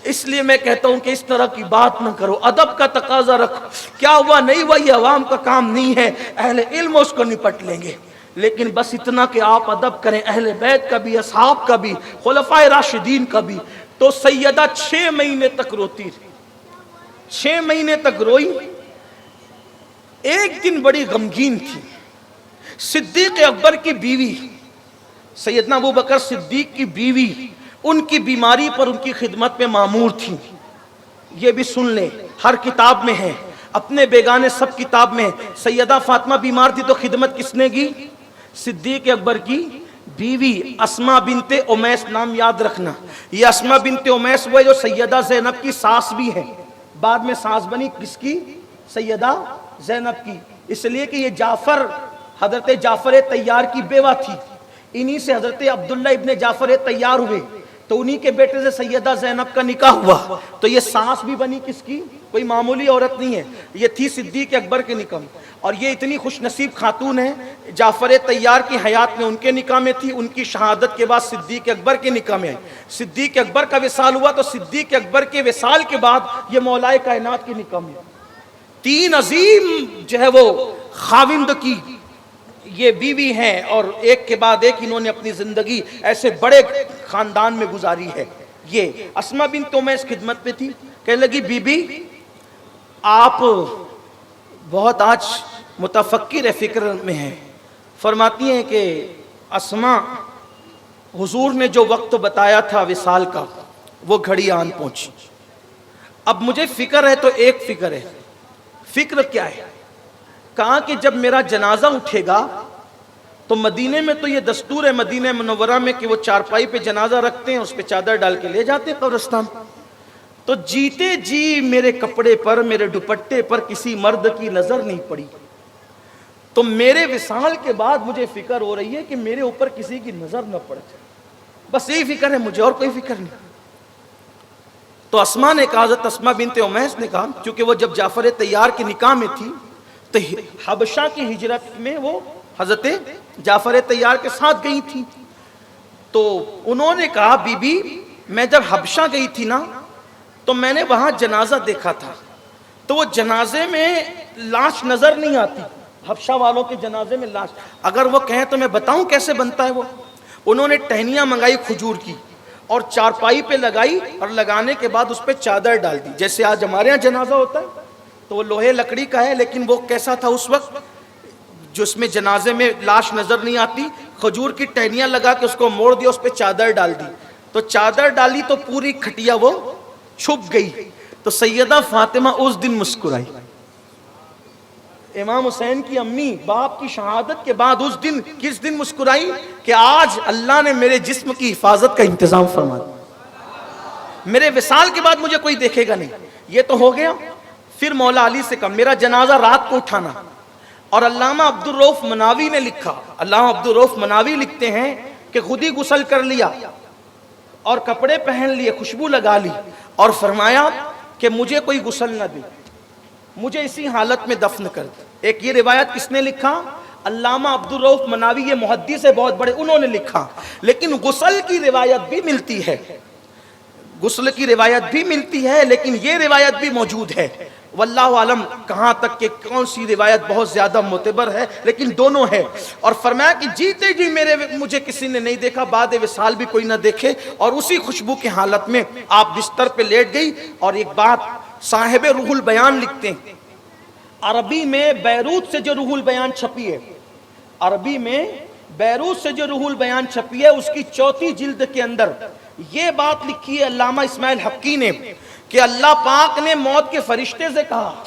اس لیے میں کہتا ہوں کہ اس طرح کی بات نہ کرو، ادب کا تقاضا رکھو، کیا ہوا نہیں ہوا یہ عوام کا کام نہیں ہے، اہل علم اس کو نپٹ لیں گے، لیکن بس اتنا کہ آپ ادب کریں، اہل بیت کا بھی، اصحاب کا بھی، خلفائے راشدین کا بھی۔ تو سیدہ 6 مہینے تک روتی رہی، 6 مہینے تک روئی۔ ایک دن بڑی غمگین تھی، صدیق اکبر کی بیوی سیدنا ابوبکر صدیق کی بیوی ان کی بیماری پر ان کی خدمت میں مامور تھی۔ یہ بھی سن لیں، ہر کتاب میں ہے، اپنے بیگانے سب کتاب میں ہے۔ سیدہ فاطمہ بیمار تھی تو خدمت کس نے کی؟ صدیق اکبر کی بیوی اسماء بنت امیس، نام یاد رکھنا۔ یہ اسماء بنت امیس وہ جو سیدہ زینب کی ساس بھی ہے، بعد میں ساس بنی کس کی؟ سیدہ زینب کی، اس لیے کہ یہ جعفر، حضرت جعفر طیار کی بیوہ تھی، انہی سے حضرت عبداللہ ابن جعفر طیار ہوئے، تو انہی کے بیٹے سے سیدہ زینب کا نکاح ہوا، تو یہ ساس بھی بنی کس کی؟ کوئی معمولی عورت نہیں ہے، یہ تھی صدیق اکبر کے نکاح میں۔ اور یہ اتنی خوش نصیب خاتون ہے، جعفر طیار کی حیات میں ان کے نکاح میں تھی، ان کی شہادت کے بعد صدیق اکبر کے نکاح میں آئی۔ صدیق اکبر کا وصال ہوا تو صدیق اکبر کے وصال کے بعد یہ مولا کائنات کے نکاح میں۔ تین عظیم جو ہے وہ خاوند کی یہ بیوی ہیں، اور ایک کے بعد ایک انہوں نے اپنی زندگی ایسے بڑے خاندان میں گزاری ہے۔ یہ اسماء بنت امیس خدمت پہ تھی، کہنے لگی بی بی آپ بہت آج متفکر فکر میں ہیں۔ فرماتی ہیں کہ اسماء، حضور نے جو وقت بتایا تھا وصال کا وہ گھڑی آن پہنچی، اب مجھے فکر ہے تو ایک فکر ہے۔ فکر کیا ہے؟ کہا کہ جب میرا جنازہ اٹھے گا تو مدینے میں تو یہ دستور ہے مدینہ منورہ میں کہ وہ چارپائی پہ جنازہ رکھتے ہیں، اس پہ چادر ڈال کے لے جاتے ہیں قبرستان، تو جیتے جی میرے کپڑے پر، میرے دوپٹے پر کسی مرد کی نظر نہیں پڑی، تو میرے وصال کے بعد مجھے فکر ہو رہی ہے کہ میرے اوپر کسی کی نظر نہ پڑ جائے، بس یہی فکر ہے مجھے، اور کوئی فکر نہیں۔ تو اسماء نے کہا، حضرت اسماء بنت امیس نے کہا، کیونکہ وہ جب جعفر طیار کے نکاح میں تھی تو حبشہ کی ہجرت میں وہ حضرت جعفر طیار کے ساتھ گئی تھی، تو انہوں نے کہا بی بی میں جب حبشہ گئی تھی نا تو میں نے وہاں جنازہ دیکھا تھا، تو وہ جنازے میں لاش نظر نہیں آتی، حبشہ والوں کے جنازے میں لاش، اگر وہ کہیں تو میں بتاؤں کیسے بنتا ہے وہ۔ انہوں نے ٹہنیاں منگائی کھجور کی اور چارپائی پہ لگائی، اور لگانے کے بعد اس پہ چادر ڈال دی، جیسے آج ہمارے ہاں جنازہ ہوتا ہے تو وہ لوہے لکڑی کا ہے، لیکن وہ کیسا تھا اس وقت جو اس میں جنازے میں لاش نظر نہیں آتی، کھجور کی ٹہنیاں لگا کے اس کو موڑ دیا، اس پہ چادر ڈال دی، تو چادر ڈالی تو پوری کھٹیا وہ چھپ گئی، تو سیدہ فاطمہ اس دن مسکرائی۔ امام حسین کی امی باپ کی شہادت کے بعد اس دن کس دن مسکرائی؟ کہ آج اللہ نے میرے جسم کی حفاظت کا انتظام فرما دیا، میرے وصال کے بعد مجھے کوئی دیکھے گا نہیں۔ یہ تو ہو گیا۔ پھر مولا علی سے کہا میرا جنازہ رات کو اٹھانا، اور علامہ عبدالرؤف مناوی نے لکھا، علامہ عبدالرؤف مناوی لکھتے ہیں کہ خود ہی غسل کر لیا اور کپڑے پہن لیے، خوشبو لگا لی، اور فرمایا کہ مجھے کوئی غسل نہ دے، مجھے اسی حالت میں دفن کر دے۔ ایک یہ روایت کس نے لکھا؟ علامہ عبدالرؤف مناوی، یہ محدث ہے بہت بڑے، انہوں نے لکھا۔ لیکن غسل کی روایت بھی ملتی ہے، غسل کی روایت بھی ملتی ہے، لیکن یہ روایت بھی موجود ہے، واللہ عالم کہاں تک کہ کون سی روایت بہت زیادہ معتبر ہے، لیکن دونوں ہے۔ اور فرمایا کہ جیتے جی مجھے کسی نے نہیں دیکھا، بعد وصال بھی کوئی نہ دیکھے، اور اسی خوشبو کی حالت میں آپ بستر پہ لیٹ گئی۔ اور ایک بات صاحب روح البیان لکھتے ہیں، عربی میں بیروت سے جو روح البیان چھپی ہے، عربی میں بیروت سے جو روح البیان چھپی ہے، اس کی 4 جلد کے اندر یہ بات لکھی ہے علامہ اسماعیل حقی نے کہ اللہ پاک نے موت کے فرشتے سے کہا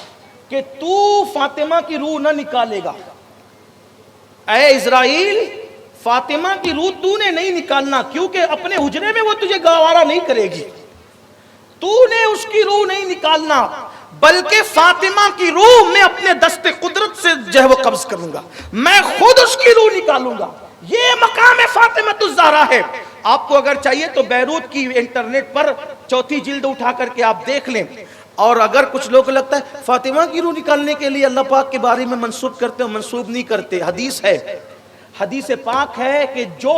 کہ تو فاطمہ کی روح نہ نکالے گا، اے اسرائیل فاطمہ کی روح تو نے نہیں نکالنا، کیونکہ اپنے حجرے میں وہ تجھے گوارا نہیں کرے گی، تو نے اس کی روح نہیں نکالنا، بلکہ فاطمہ کی روح میں اپنے دست قدرت سے جو ہے وہ قبض کروں گا، میں خود اس کی روح نکالوں گا۔ یہ مقام فاطمہ الزہرا ہے۔ آپ کو اگر چاہیے تو بیروت کی انٹرنیٹ پر 4 جلد اٹھا کر کے آپ دیکھ لیں، اور اگر کچھ لوگ لگتا ہے فاطمہ کی روح نکالنے کے لیے اللہ پاک کے بارے میں منسوب کرتے ہو، منسوب نہیں کرتے، حدیث ہے، حدیث پاک ہے کہ جو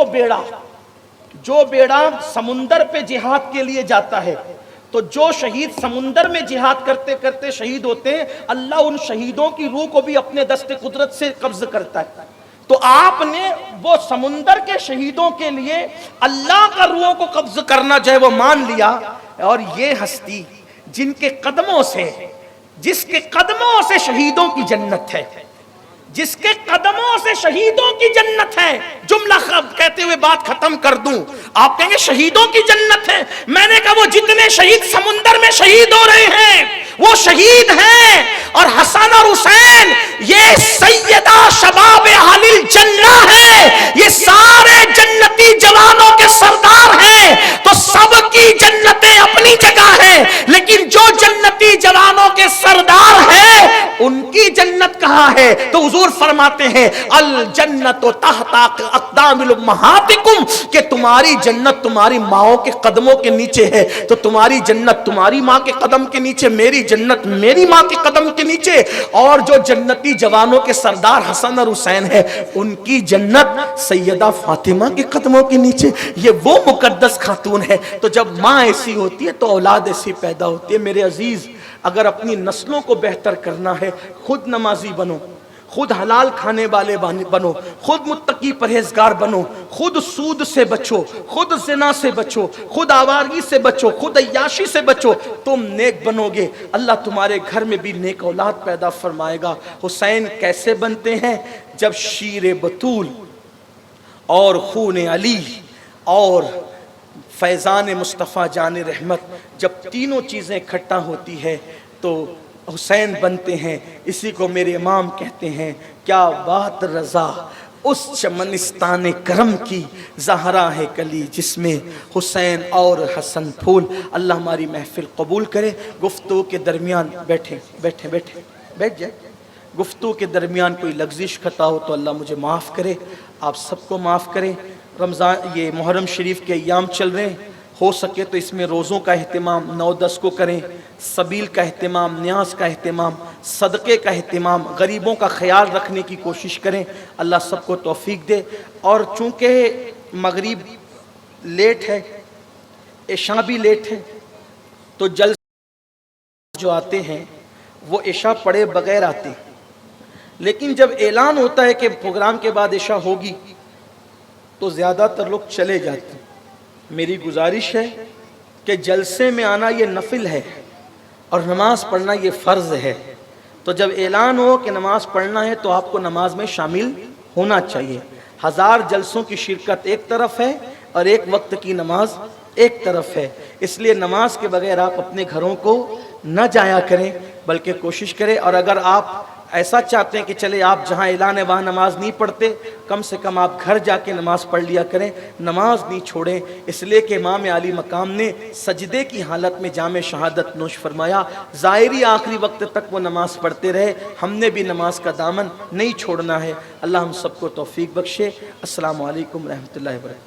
بیڑا سمندر پہ جہاد کے لیے جاتا ہے، تو جو شہید سمندر میں جہاد کرتے کرتے شہید ہوتے ہیں، اللہ ان شہیدوں کی روح کو بھی اپنے دست قدرت سے قبض کرتا ہے۔ تو آپ نے وہ سمندر کے شہیدوں کے لیے اللہ کا روحوں کو قبض کرنا جو ہے وہ مان لیا، اور یہ ہستی جس کے قدموں سے شہیدوں کی جنت ہے، جس کے قدموں سے شہیدوں کی جنت ہے. جملہ کہتے ہوئے بات ختم کر دوں. آپ کہیں گے شہیدوں کی جنت ہے. میں نے کہا وہ جتنے شہید سمندر میں شہید ہو رہے ہیں وہ شہید ہیں, اور حسن اور حسین یہ سیدہ شباب اہل الجنہ ہے, یہ سارے جنتی جوانوں کے سردار ہیں. تو سب کی جنتیں اپنی جگہ ہیں, لیکن جو جنتی جوانوں کے سردار ہیں ان کی جنت کہاں ہے؟ تو حضور فرماتے ہیں الجنت تحت اقدام امہاتکم, کہ تمہاری جنت تمہاری ماؤں کے قدموں کے نیچے ہے. تو تمہاری جنت تمہاری ماں کے قدم کے نیچے, میری جنت میری ماں کے قدم کے نیچے, اور جو جنتی جوانوں کے سردار حسن اور حسین ہے ان کی جنت سیدہ فاطمہ کے قدموں کے نیچے. یہ وہ مقدس خاتون ہے. تو جب ماں ایسی ہوتی ہے تو اولاد ایسی پیدا ہوتی ہے. میرے عزیز, اگر اپنی نسلوں کو بہتر کرنا ہے, خود نمازی بنو, خود حلال کھانے والے بنو, خود متقی پرہیزگار بنو, خود سود سے بچو, خود زنا سے بچو, خود آوارگی سے بچو, خود عیاشی سے بچو, تم نیک بنو گے. اللہ تمہارے گھر میں بھی نیک اولاد پیدا فرمائے گا. حسین کیسے بنتے ہیں؟ جب شیر بطول اور خون علی اور فیضان مصطفیٰ جان رحمت, جب تینوں چیزیں اکٹھا ہوتی ہے تو حسین بنتے ہیں. اسی کو میرے امام کہتے ہیں کیا بات رضا اس چمنستان کرم کی, زہرا ہے کلی جس میں حسین اور حسن پھول. اللہ ہماری محفل قبول کرے. گفتگو کے درمیان بیٹھ جائے. گفتگو کے درمیان کوئی لغزش خطا ہو تو اللہ مجھے معاف کرے, آپ سب کو معاف کرے. رمضان یہ محرم شریف کے ایام چل رہے ہیں, ہو سکے تو اس میں روزوں کا اہتمام 9-10 کو کریں, سبیل کا اہتمام, نیاز کا اہتمام, صدقے کا اہتمام, غریبوں کا خیال رکھنے کی کوشش کریں. اللہ سب کو توفیق دے. اور چونکہ مغرب لیٹ ہے, عشاء بھی لیٹ ہے, تو جلسے جو آتے ہیں وہ عشاء پڑھے بغیر آتے ہیں. لیکن جب اعلان ہوتا ہے کہ پروگرام کے بعد عشاء ہوگی تو زیادہ تر لوگ چلے جاتے ہیں. میری گزارش ہے کہ جلسے میں آنا یہ نفل ہے اور نماز پڑھنا یہ فرض ہے. تو جب اعلان ہو کہ نماز پڑھنا ہے تو آپ کو نماز میں شامل ہونا چاہیے. 1000 جلسوں کی شرکت ایک طرف ہے اور ایک وقت کی نماز ایک طرف ہے. اس لیے نماز کے بغیر آپ اپنے گھروں کو نہ جایا کریں, بلکہ کوشش کریں. اور اگر آپ ایسا چاہتے ہیں کہ چلے آپ جہاں اعلان ہے وہاں نماز نہیں پڑھتے, کم سے کم آپ گھر جا کے نماز پڑھ لیا کریں, نماز نہیں چھوڑیں. اس لیے کہ امام عالی مقام نے سجدے کی حالت میں جام شہادت نوش فرمایا, ظاہری آخری وقت تک وہ نماز پڑھتے رہے. ہم نے بھی نماز کا دامن نہیں چھوڑنا ہے. اللہ ہم سب کو توفیق بخشے. السلام علیکم رحمۃ اللہ وبرکاتہ.